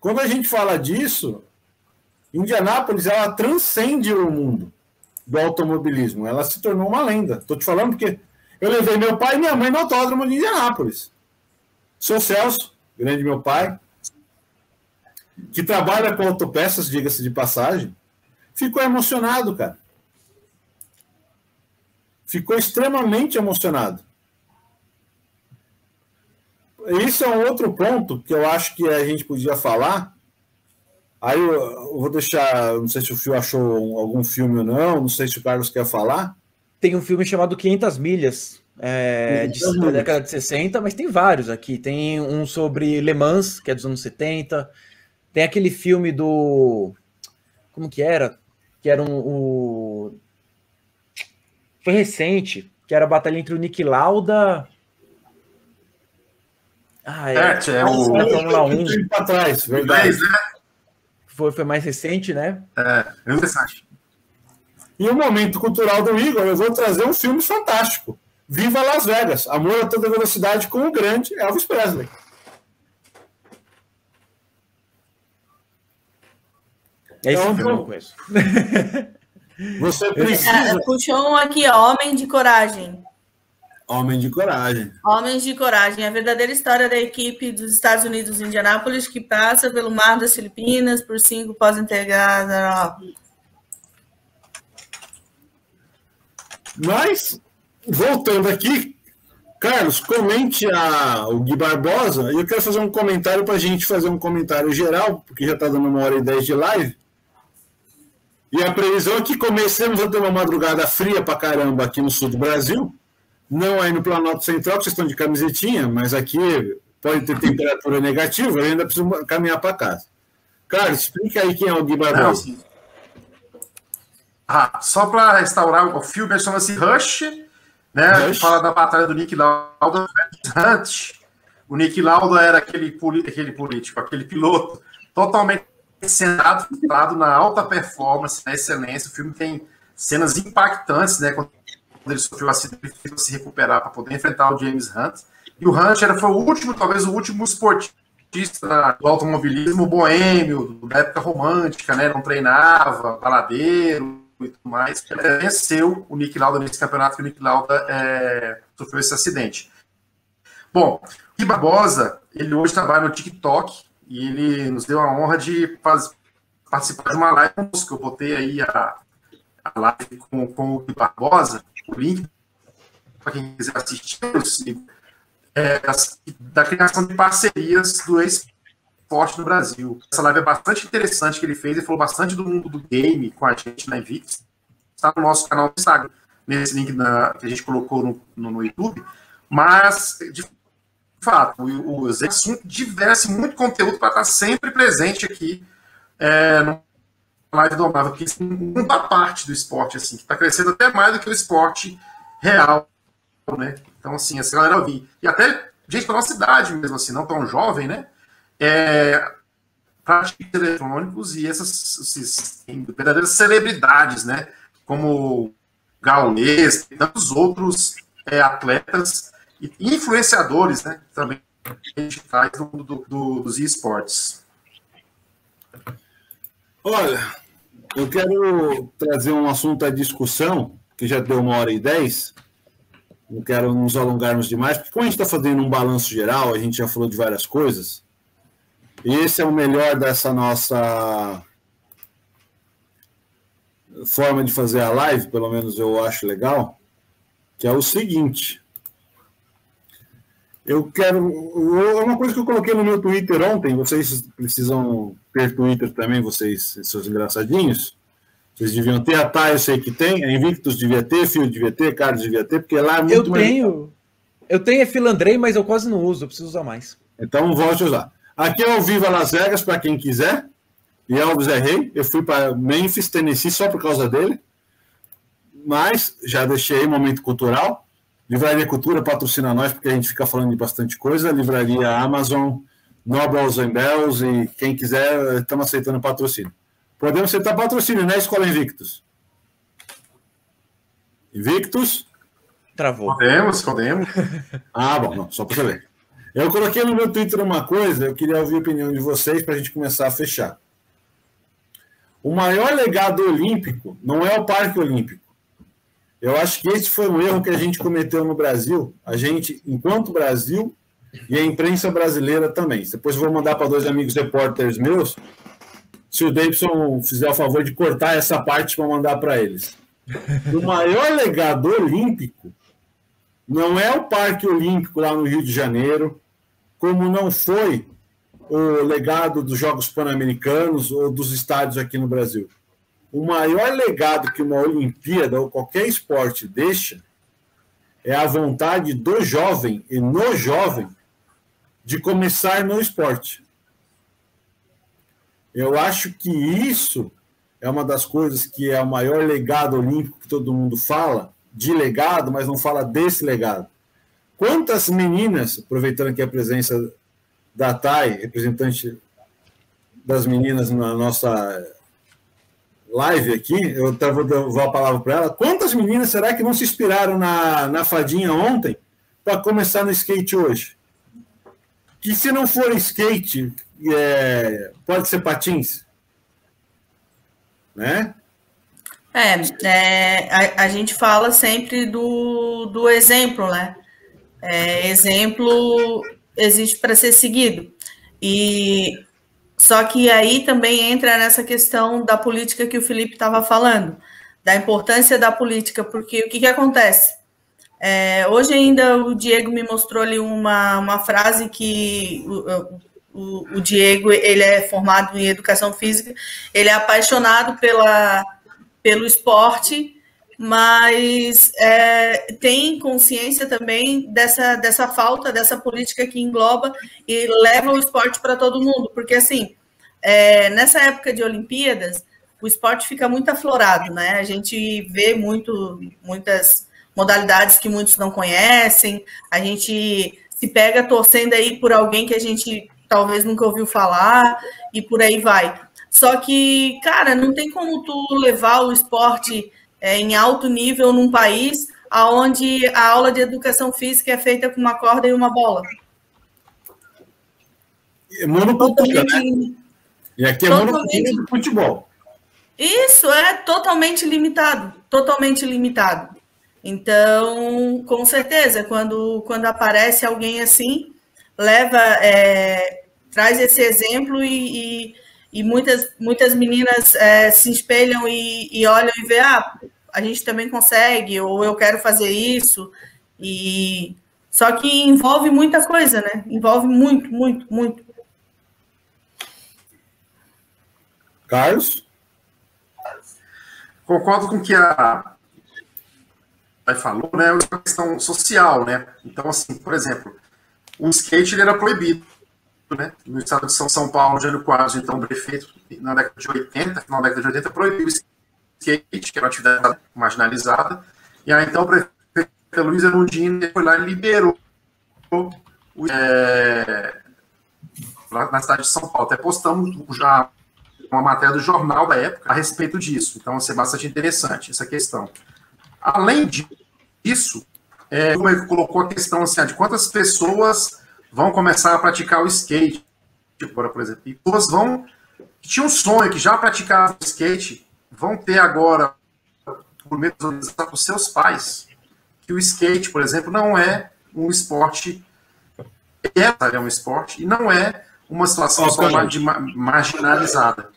Quando a gente fala disso, Indianápolis, ela transcende o mundo do automobilismo. Ela se tornou uma lenda. Estou te falando porque eu levei meu pai e minha mãe no autódromo de Indianápolis. Seu Celso, grande meu pai, que trabalha com autopeças, diga-se de passagem, ficou emocionado, cara. Ficou extremamente emocionado. Isso é um outro ponto que eu acho que a gente podia falar. Aí eu vou deixar, não sei se o Fio achou algum filme ou não sei se o Carlos quer falar. Tem um filme chamado 500 Milhas, da década de 60, mas tem vários aqui. Tem um sobre Le Mans, que é dos anos 70. Tem aquele filme do... Como que era? Que era foi recente, que era a batalha entre o Niki Lauda... o Fórmula 1 para trás, verdade. Foi mais recente, né? Interessante. E o momento cultural do Igor, eu vou trazer um filme fantástico. Viva Las Vegas, Amor a Toda Velocidade com o grande Elvis Presley. Esse filme eu não conheço. Você precisa... Puxou um aqui, ó, Homem de Coragem. Homem de Coragem. Homens de Coragem, a verdadeira história da equipe dos Estados Unidos em Indianápolis, que passa pelo Mar das Filipinas por 5 pós-integradas. Mas, voltando aqui, Carlos, comente o Gui Barbosa, e eu quero fazer um comentário para a gente fazer um comentário geral, porque já está dando 1h10 de live. E a previsão é que comecemos a ter uma madrugada fria para caramba aqui no sul do Brasil. Não aí no Planalto Central, que vocês estão de camisetinha, mas aqui pode ter temperatura negativa, eu ainda preciso caminhar para casa. Carlos, explica aí quem é o Gui Barbosa. Só para restaurar o filme, chama-se Rush, né? Rush. Fala da batalha do Niki Lauda Hunt. O Niki Lauda era aquele político, aquele piloto totalmente centrado na alta performance, na excelência. O filme tem cenas impactantes, né? Quando ele sofreu um acidente, ele teve que se recuperar para poder enfrentar o James Hunt. E o Hunt foi o último, talvez o último esportista do automobilismo boêmio, da época romântica, né? Não treinava, baladeiro e tudo mais. Ele venceu o Niki Lauda nesse campeonato, que o Niki Lauda sofreu esse acidente. Bom, o Gui Barbosa, ele hoje trabalha no TikTok e ele nos deu a honra de participar de uma live conosco. Eu botei aí a live com o Gui Barbosa, o link para quem quiser assistir, da criação de parcerias do esporte no Brasil. Essa live é bastante interessante que ele fez, ele falou bastante do mundo do game com a gente na Invictus. Está no nosso canal do Instagram, nesse link que a gente colocou no YouTube, mas de fato, o Zé tivesse muito conteúdo para estar sempre presente aqui no live do Amável, porque isso é uma parte do esporte, assim, que está crescendo até mais do que o esporte real, né? Então, assim, essa galera eu vi. E até gente da nossa idade mesmo, assim, não tão jovem, né? Práticos eletrônicos e essas verdadeiras celebridades, né? Como Gaules e tantos outros atletas e influenciadores, né? Também a gente traz no mundo dos esportes. Olha, eu quero trazer um assunto à discussão, que já deu 1h10, não quero nos alongarmos demais, porque como a gente está fazendo um balanço geral, a gente já falou de várias coisas, e esse é o melhor dessa nossa forma de fazer a live, pelo menos eu acho legal, que é o seguinte: é uma coisa que eu coloquei no meu Twitter ontem, vocês precisam ter Twitter também, vocês, seus engraçadinhos, vocês deviam ter, a Thay eu sei que tem, a Invictus devia ter, Fio devia ter, Carlos devia ter, porque lá é muito Eu tenho a Filandrei, mas eu quase não uso, eu preciso usar mais. Então volte a usar. Aqui é o Viva Las Vegas, para quem quiser, e Elvis é rei, eu fui para Memphis, Tennessee, só por causa dele, mas já deixei aí momento cultural. Livraria Cultura patrocina nós, porque a gente fica falando de bastante coisa. Livraria Amazon, Nobles and Bells, e quem quiser, estamos aceitando patrocínio. Podemos citar patrocínio, né, Escola Invictus? Invictus? Travou. Podemos. Ah, bom, não, só para saber. Eu coloquei no meu Twitter uma coisa, eu queria ouvir a opinião de vocês para a gente começar a fechar. O maior legado olímpico não é o Parque Olímpico. Eu acho que esse foi um erro que a gente cometeu no Brasil, a gente, enquanto Brasil, e a imprensa brasileira também. Depois eu vou mandar para 2 amigos repórteres meus, se o Davidson fizer o favor de cortar essa parte para mandar para eles. O maior legado olímpico não é o Parque Olímpico lá no Rio de Janeiro, como não foi o legado dos Jogos Pan-Americanos ou dos estádios aqui no Brasil. O maior legado que uma Olimpíada ou qualquer esporte deixa é a vontade do jovem e no jovem de começar no esporte. Eu acho que isso é uma das coisas que é o maior legado olímpico que todo mundo fala, de legado, mas não fala desse legado. Quantas meninas, aproveitando aqui a presença da Thay, representante das meninas na nossa live aqui, eu até vou dar a palavra para ela, quantas meninas será que não se inspiraram na fadinha ontem para começar no skate hoje? Que se não for skate, pode ser patins? Né? A gente fala sempre do exemplo, né? Exemplo existe para ser seguido. E só que aí também entra nessa questão da política que o Felipe estava falando, da importância da política, porque o que acontece? Hoje ainda o Diego me mostrou ali uma frase que o Diego, ele é formado em educação física, ele é apaixonado pelo esporte, mas tem consciência também dessa falta, dessa política que engloba e leva o esporte para todo mundo, porque assim, nessa época de Olimpíadas, o esporte fica muito aflorado, né? A gente vê muitas modalidades que muitos não conhecem, a gente se pega torcendo aí por alguém que a gente talvez nunca ouviu falar, e por aí vai. Só que, cara, não tem como tu levar o esporte em alto nível num país onde a aula de educação física é feita com uma corda e uma bola. É monocultura, né? E aqui é monocultura de futebol. Isso, é totalmente limitado, totalmente limitado. Então, com certeza, quando aparece alguém assim, traz esse exemplo e muitas meninas se espelham e olham e vê, a gente também consegue, ou eu quero fazer isso. Só que envolve muita coisa, né? Envolve muito, muito, muito. Carlos? Concordo com o que a falou, né? É uma questão social, né? Então, assim, por exemplo, o skate ele era proibido, né? No estado de São Paulo, Jânio Quadros, então, o prefeito, na década de 80, final da década de 80, proibiu o skate, que era uma atividade marginalizada, e aí, então, o prefeito Luiz Erundini foi lá e liberou lá na cidade de São Paulo. Até postamos já uma matéria do jornal da época a respeito disso. Então, isso é bastante interessante, essa questão. Além disso, como ele colocou a questão assim, de quantas pessoas vão começar a praticar o skate, por exemplo, e pessoas que tinham um sonho, que já praticavam o skate, vão ter agora, por meio dos seus pais, que o skate, por exemplo, não é um esporte, é um esporte, e não é uma situação só marginalizada.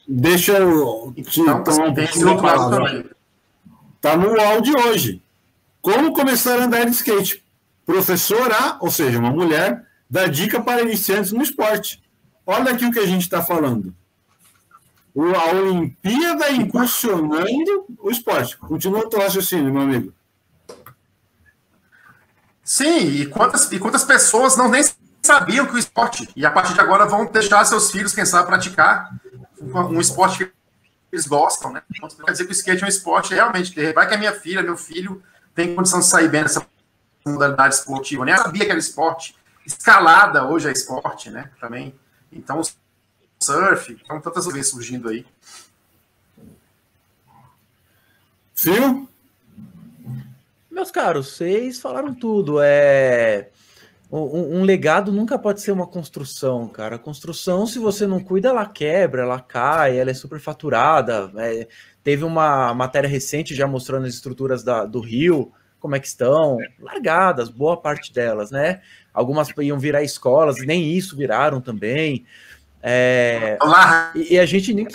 Deixa eu te então, tem esse outro lado também. Está no UOL de hoje. Como começar a andar de skate? Professora, ou seja, uma mulher, dá dica para iniciantes no esporte. Olha aqui o que a gente está falando. A Olimpíada impulsionando o esporte. Continua o teu raciocínio, meu amigo. Sim, e quantas pessoas nem sabiam que o esporte, e a partir de agora vão deixar seus filhos, quem sabe, praticar um esporte que eles gostam, né? Então, quer dizer que o skate é um esporte realmente. Vai que a minha filha, meu filho, tem condição de sair bem nessa modalidade esportiva. Nem sabia que era esporte. Escalada hoje é esporte, né? Também. Então, surf, então tantas vezes surgindo aí. Phil? Meus caros, vocês falaram tudo. Um legado nunca pode ser uma construção, cara. A construção, se você não cuida, ela quebra, ela cai, ela é superfaturada. Teve uma matéria recente já mostrando as estruturas do Rio, como é que estão, largadas, boa parte delas, né? Algumas iam virar escolas, nem isso viraram também. E a gente nem...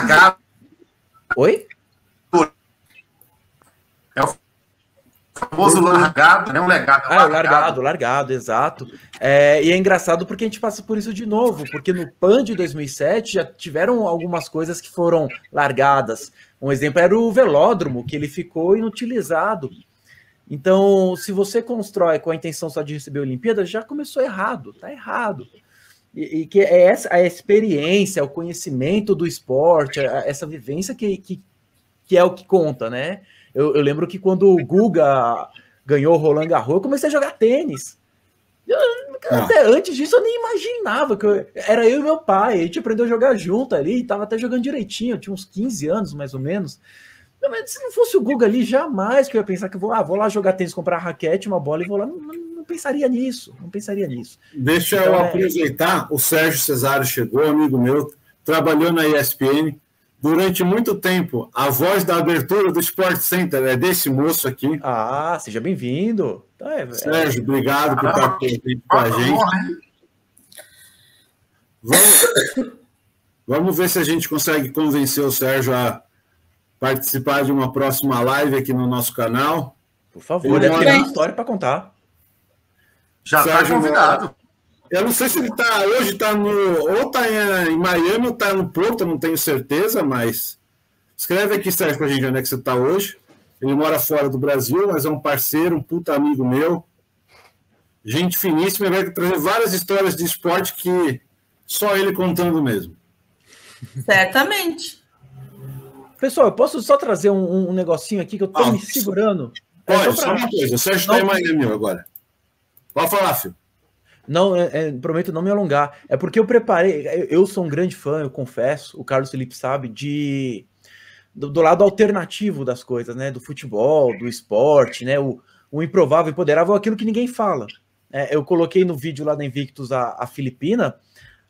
Oi? É o famoso largado, né? Um legado. Largado, exato. E é engraçado porque a gente passa por isso de novo, porque no PAN de 2007 já tiveram algumas coisas que foram largadas. Um exemplo era o velódromo, que ele ficou inutilizado. Então, se você constrói com a intenção só de receber a Olimpíada, já começou errado, tá errado. E que é essa a experiência, o conhecimento do esporte, essa vivência que é o que conta, né? Eu lembro que quando o Guga ganhou o Roland Garros, eu comecei a jogar tênis. Até antes disso eu nem imaginava que era eu e meu pai, a gente aprendeu a jogar junto ali, tava até jogando direitinho, eu tinha uns 15 anos mais ou menos. Mas se não fosse o Guga ali, jamais que eu ia pensar que eu vou lá jogar tênis, comprar raquete, uma bola e vou lá. Não pensaria nisso, não pensaria nisso. Deixa eu aproveitar, o Sérgio Cesário chegou, amigo meu, trabalhou na ESPN durante muito tempo, a voz da abertura do Sport Center é desse moço aqui. Ah, seja bem-vindo. Sérgio, obrigado por estar aqui com a gente. Vamos ver se a gente consegue convencer o Sérgio a participar de uma próxima live aqui no nosso canal. Por favor, deve ter uma história para contar. Já está convidado. Eu não sei se ele hoje está em Miami ou está no Porto, eu não tenho certeza, mas escreve aqui, Sérgio, para a gente onde é que você está hoje. Ele mora fora do Brasil, mas é um parceiro, um puta amigo meu. Gente finíssima, ele vai trazer várias histórias de esporte que só ele contando mesmo. Certamente. Pessoal, eu posso só trazer um negocinho aqui que eu estou me segurando? Pode, só uma coisa. O Sérgio está em Miami agora. Pode falar, filho. Não, prometo não me alongar. É porque eu preparei... Eu sou um grande fã, eu confesso, o Carlos Felipe sabe, do lado alternativo das coisas, né? Do futebol, do esporte, né? O improvável, imponderável, aquilo que ninguém fala. Eu coloquei no vídeo lá da Invictus a Filipina,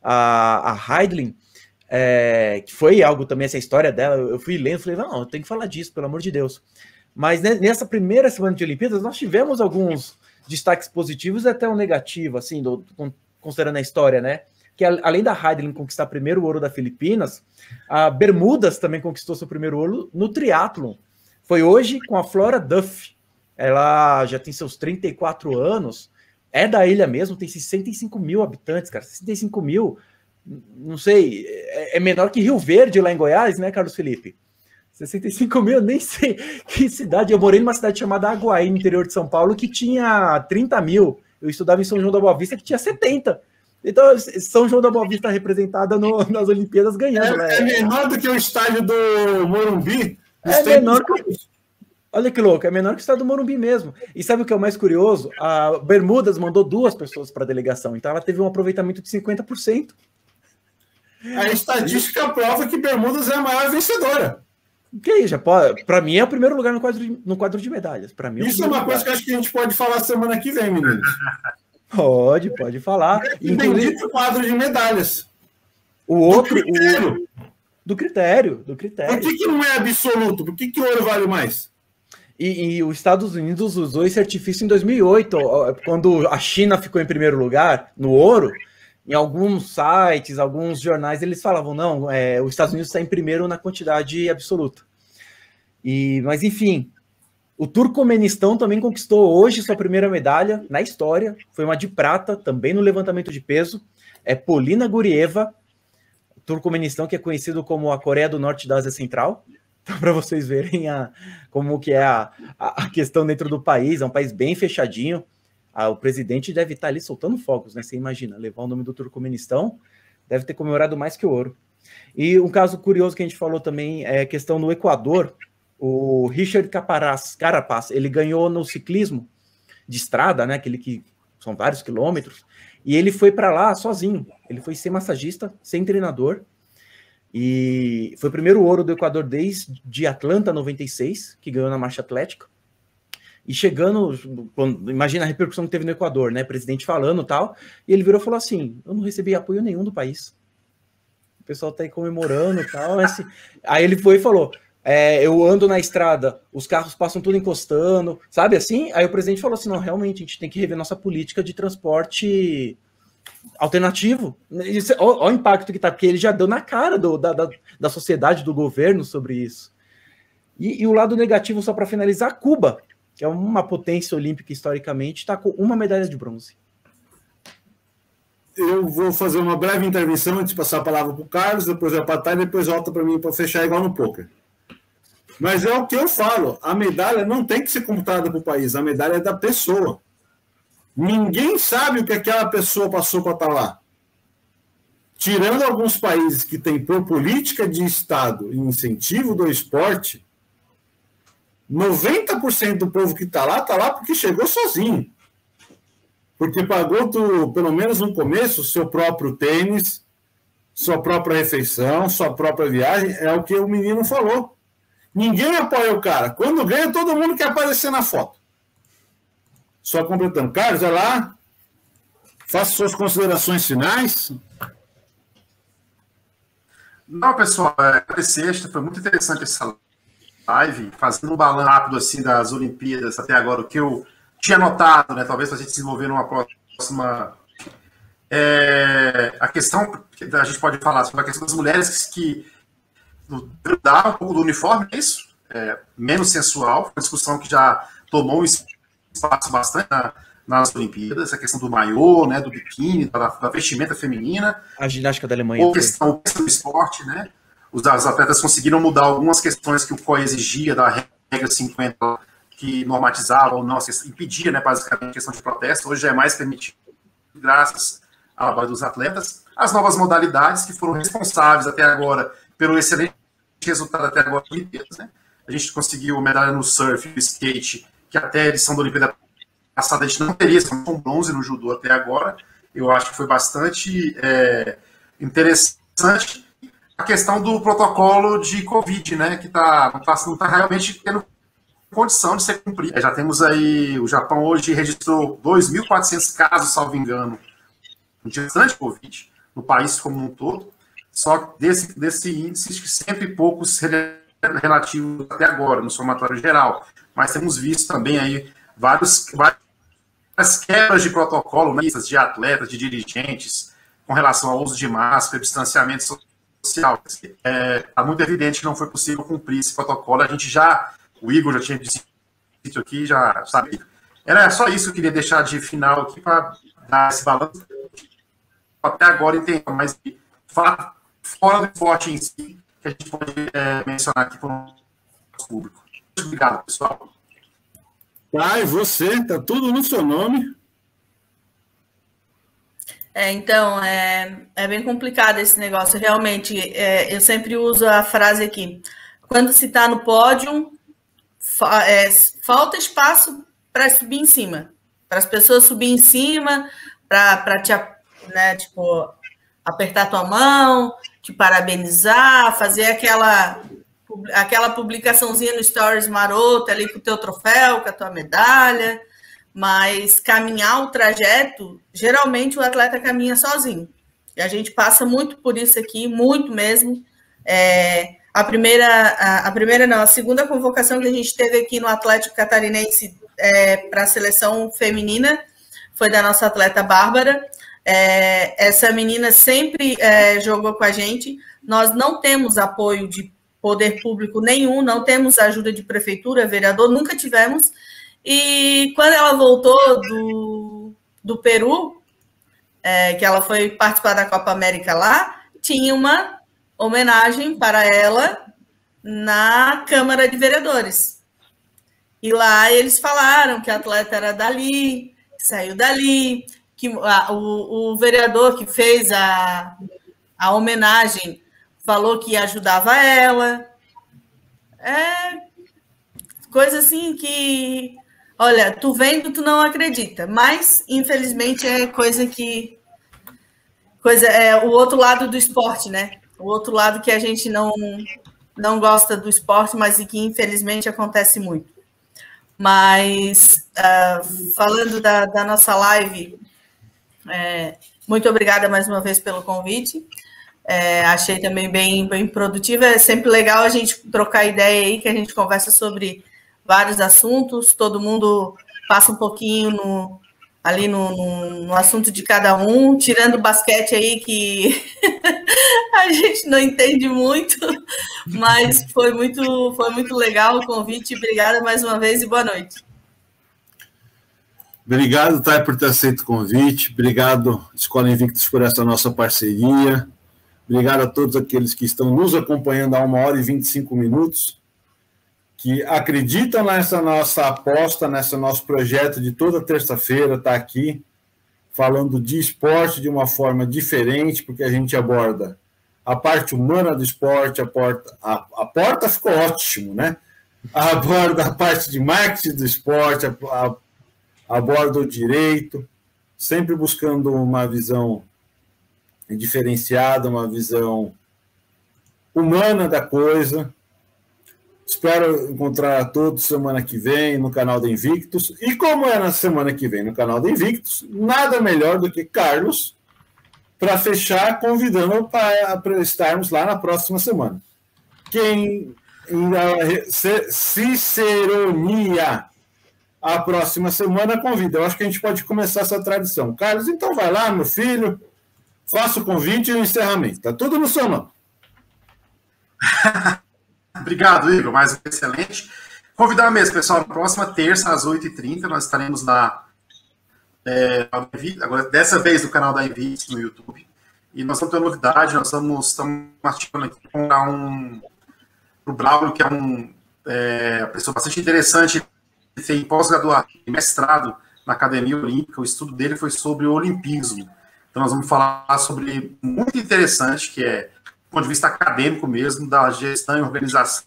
a Heidlin, que foi algo também, essa história dela, eu fui lendo, falei, não, eu tenho que falar disso, pelo amor de Deus. Mas nessa primeira semana de Olimpíadas, nós tivemos alguns destaques positivos e até um negativo, assim, considerando a história, né? Que além da Heidlin conquistar primeiro ouro da Filipinas, a Bermudas também conquistou seu primeiro ouro no triatlon. Foi hoje com a Flora Duff. Ela já tem seus 34 anos, é da ilha mesmo, tem 65 mil habitantes, cara, 65 mil... Não sei, é menor que Rio Verde lá em Goiás, né, Carlos Felipe? 65 mil, nem sei que cidade. Eu morei numa cidade chamada Aguaí, no interior de São Paulo, que tinha 30 mil. Eu estudava em São João da Boa Vista, que tinha 70. Então, São João da Boa Vista representada nas Olimpíadas ganhando. É menor do que o estádio do Morumbi. É menor que... Olha que louco, é menor que o estado do Morumbi mesmo. E sabe o que é o mais curioso? A Bermudas mandou 2 pessoas para a delegação, então ela teve um aproveitamento de 50%. A estatística prova que Bermudas é a maior vencedora. Que aí, já pode. Para mim é o primeiro lugar no quadro de medalhas. Para mim. Isso é uma coisa que acho que a gente pode falar semana que vem, meninos. Pode falar. Inclusive o quadro de medalhas. O outro. Do critério. Do critério. Por que não é absoluto? Por que o ouro vale mais? E os Estados Unidos usou esse artifício em 2008, quando a China ficou em primeiro lugar no ouro. Em alguns sites, alguns jornais, eles falavam, não, os Estados Unidos está em primeiro na quantidade absoluta. Mas, enfim, o Turcomenistão também conquistou hoje sua primeira medalha na história. Foi uma de prata, também no levantamento de peso. É Polina Gurieva, Turcomenistão, que é conhecido como a Coreia do Norte da Ásia Central. Então, para vocês verem como que é a questão dentro do país, é um país bem fechadinho. O presidente deve estar ali soltando fogos, né? Você imagina, levar o nome do Turcomenistão, deve ter comemorado mais que o ouro. E um caso curioso que a gente falou também é a questão no Equador. O Richard Carapaz, ele ganhou no ciclismo de estrada, né? Aquele que são vários quilômetros, e ele foi para lá sozinho. Ele foi ser massagista, sem treinador. E foi o primeiro ouro do Equador desde Atlanta 96, que ganhou na marcha atlética. E chegando, imagina a repercussão que teve no Equador, né? Presidente falando e tal. E ele virou e falou assim: eu não recebi apoio nenhum do país. O pessoal tá aí comemorando e tal. Assim. Aí ele foi e falou: eu ando na estrada, os carros passam tudo encostando, sabe assim? Aí o presidente falou assim: não, realmente, a gente tem que rever nossa política de transporte alternativo. Olha o impacto que tá, porque ele já deu na cara da sociedade, do governo sobre isso. E o lado negativo, só para finalizar, Cuba, que é uma potência olímpica historicamente, está com uma medalha de bronze. Eu vou fazer uma breve intervenção antes de passar a palavra para o Carlos, depois vai para a Thay, depois volta para mim para fechar igual no poker. Mas é o que eu falo, a medalha não tem que ser computada para o país, a medalha é da pessoa. Ninguém sabe o que aquela pessoa passou para estar lá. Tirando alguns países que têm por política de Estado e incentivo do esporte, 90% do povo que está lá porque chegou sozinho. Porque pagou, pelo menos no começo, seu próprio tênis, sua própria refeição, sua própria viagem. É o que o menino falou. Ninguém apoia o cara. Quando ganha, todo mundo quer aparecer na foto. Só completando. Carlos, vai lá. Faça suas considerações finais. Não, pessoal, agradecer. Foi muito interessante essa live, fazendo um balanço rápido assim das Olimpíadas até agora, o que eu tinha notado, né? Talvez para a gente desenvolver numa próxima. A questão que a gente pode falar sobre a questão das mulheres que dá um pouco do uniforme, é isso? Menos sensual, uma discussão que já tomou um espaço bastante nas Olimpíadas, a questão do maiô, né, do biquíni, da vestimenta feminina. A ginástica da Alemanha. Ou questão do esporte, né? Os atletas conseguiram mudar algumas questões que o COI exigia da regra 50, que normatizava ou não, impedia, né, basicamente, a questão de protesto. Hoje é mais permitido, graças ao trabalho dos atletas. As novas modalidades que foram responsáveis até agora pelo excelente resultado até agora das Olimpíadas, né? A gente conseguiu medalha no surf, no skate, que até a edição da Olimpíada passada a gente não teria, só um bronze no judô até agora. Eu acho que foi bastante interessante. A questão do protocolo de Covid, né, que não tá realmente tendo condição de ser cumprido. Já temos aí, o Japão hoje registrou 2.400 casos, salvo engano, de restante Covid, no país como um todo. Só desse índice, acho que 100 e poucos relativos até agora, no somatório geral. Mas temos visto também aí várias quebras de protocolo, né, de atletas, de dirigentes, com relação ao uso de máscara, distanciamento social. Está muito evidente que não foi possível cumprir esse protocolo. O Igor já tinha dito aqui, já sabe. Era só isso que eu queria deixar de final aqui para dar esse balanço. Até agora entender mais fora do esporte em si, que a gente pode mencionar aqui para o nosso público. Muito obrigado, pessoal. E você, tá tudo no seu nome. Então, é bem complicado esse negócio. Realmente, eu sempre uso a frase aqui. Quando se está no pódio, falta espaço para subir em cima. Para as pessoas subir em cima, para te, né, tipo, apertar tua mão, te parabenizar, fazer aquela publicaçãozinha no Stories marota ali com o teu troféu, com a tua medalha. Mas caminhar o trajeto, geralmente o atleta caminha sozinho. E a gente passa muito por isso aqui, muito mesmo. A segunda convocação que a gente teve aqui no Atlético Catarinense para a seleção feminina foi da nossa atleta Bárbara. Essa menina sempre jogou com a gente. Nós não temos apoio de poder público nenhum, não temos ajuda de prefeitura, vereador, nunca tivemos. E quando ela voltou do Peru, que ela foi participar da Copa América lá, tinha uma homenagem para ela na Câmara de Vereadores. E lá eles falaram que a atleta era dali, saiu dali, que o vereador que fez a homenagem falou que ajudava ela. Coisa assim que... Olha, tu vendo, tu não acredita. Mas, infelizmente, é o outro lado do esporte, né? o outro lado que a gente não gosta do esporte, mas que infelizmente acontece muito. Mas, falando da nossa live, muito obrigada mais uma vez pelo convite. Achei também bem produtiva. É sempre legal a gente trocar ideia aí, que a gente conversa sobre vários assuntos, todo mundo passa um pouquinho ali no assunto de cada um, tirando o basquete aí, que a gente não entende muito, mas foi muito legal o convite. Obrigada mais uma vez e boa noite. Obrigado, Thay, por ter aceito o convite. Obrigado, Escola Invictus, por essa nossa parceria. Obrigado a todos aqueles que estão nos acompanhando há 1h25, que acreditam nessa nossa aposta, nesse nosso projeto de toda terça-feira estar aqui, falando de esporte de uma forma diferente, porque a gente aborda a parte humana do esporte, a porta ficou ótimo, né? Aborda a parte de marketing do esporte, aborda o direito, sempre buscando uma visão diferenciada, uma visão humana da coisa. Espero encontrar a todos semana que vem no canal da Invictus. E como é na semana que vem no canal da Invictus, nada melhor do que Carlos para fechar, convidando para estarmos lá na próxima semana. Quem Ciceronia a próxima semana convida. Eu acho que a gente pode começar essa tradição. Carlos, então vai lá, meu filho, faça o convite e o encerramento. Está tudo no seu nome. Obrigado, Igor. Mais um excelente. Convidar mesmo, pessoal, na próxima terça, às 8h30, nós estaremos lá, agora, dessa vez no canal da Invictus no YouTube. E nós vamos ter uma novidade, nós estamos articulando aqui com o Braulio, que é uma pessoa bastante interessante, ele tem pós-graduado e mestrado na Academia Olímpica. O estudo dele foi sobre o olimpismo. Então, nós vamos falar sobre muito interessante, que é do ponto de vista acadêmico mesmo, da gestão e organização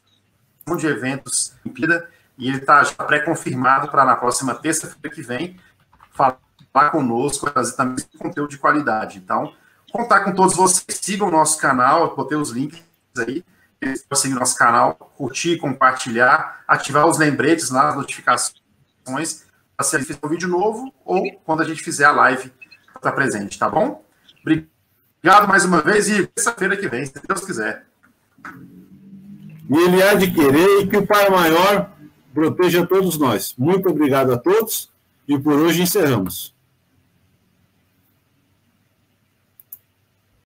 de eventos Olimpíada, e ele está já pré-confirmado para na próxima terça-feira que vem falar conosco, trazer também conteúdo de qualidade. Então, contar com todos vocês, sigam o nosso canal, eu botei os links aí, para seguir nosso canal, curtir, compartilhar, ativar os lembretes lá, as notificações, para se a gente fizer um vídeo novo ou quando a gente fizer a live, estar presente, tá bom? Obrigado mais uma vez e terça-feira que vem, se Deus quiser. E ele há de querer e que o Pai Maior proteja todos nós. Muito obrigado a todos e por hoje encerramos.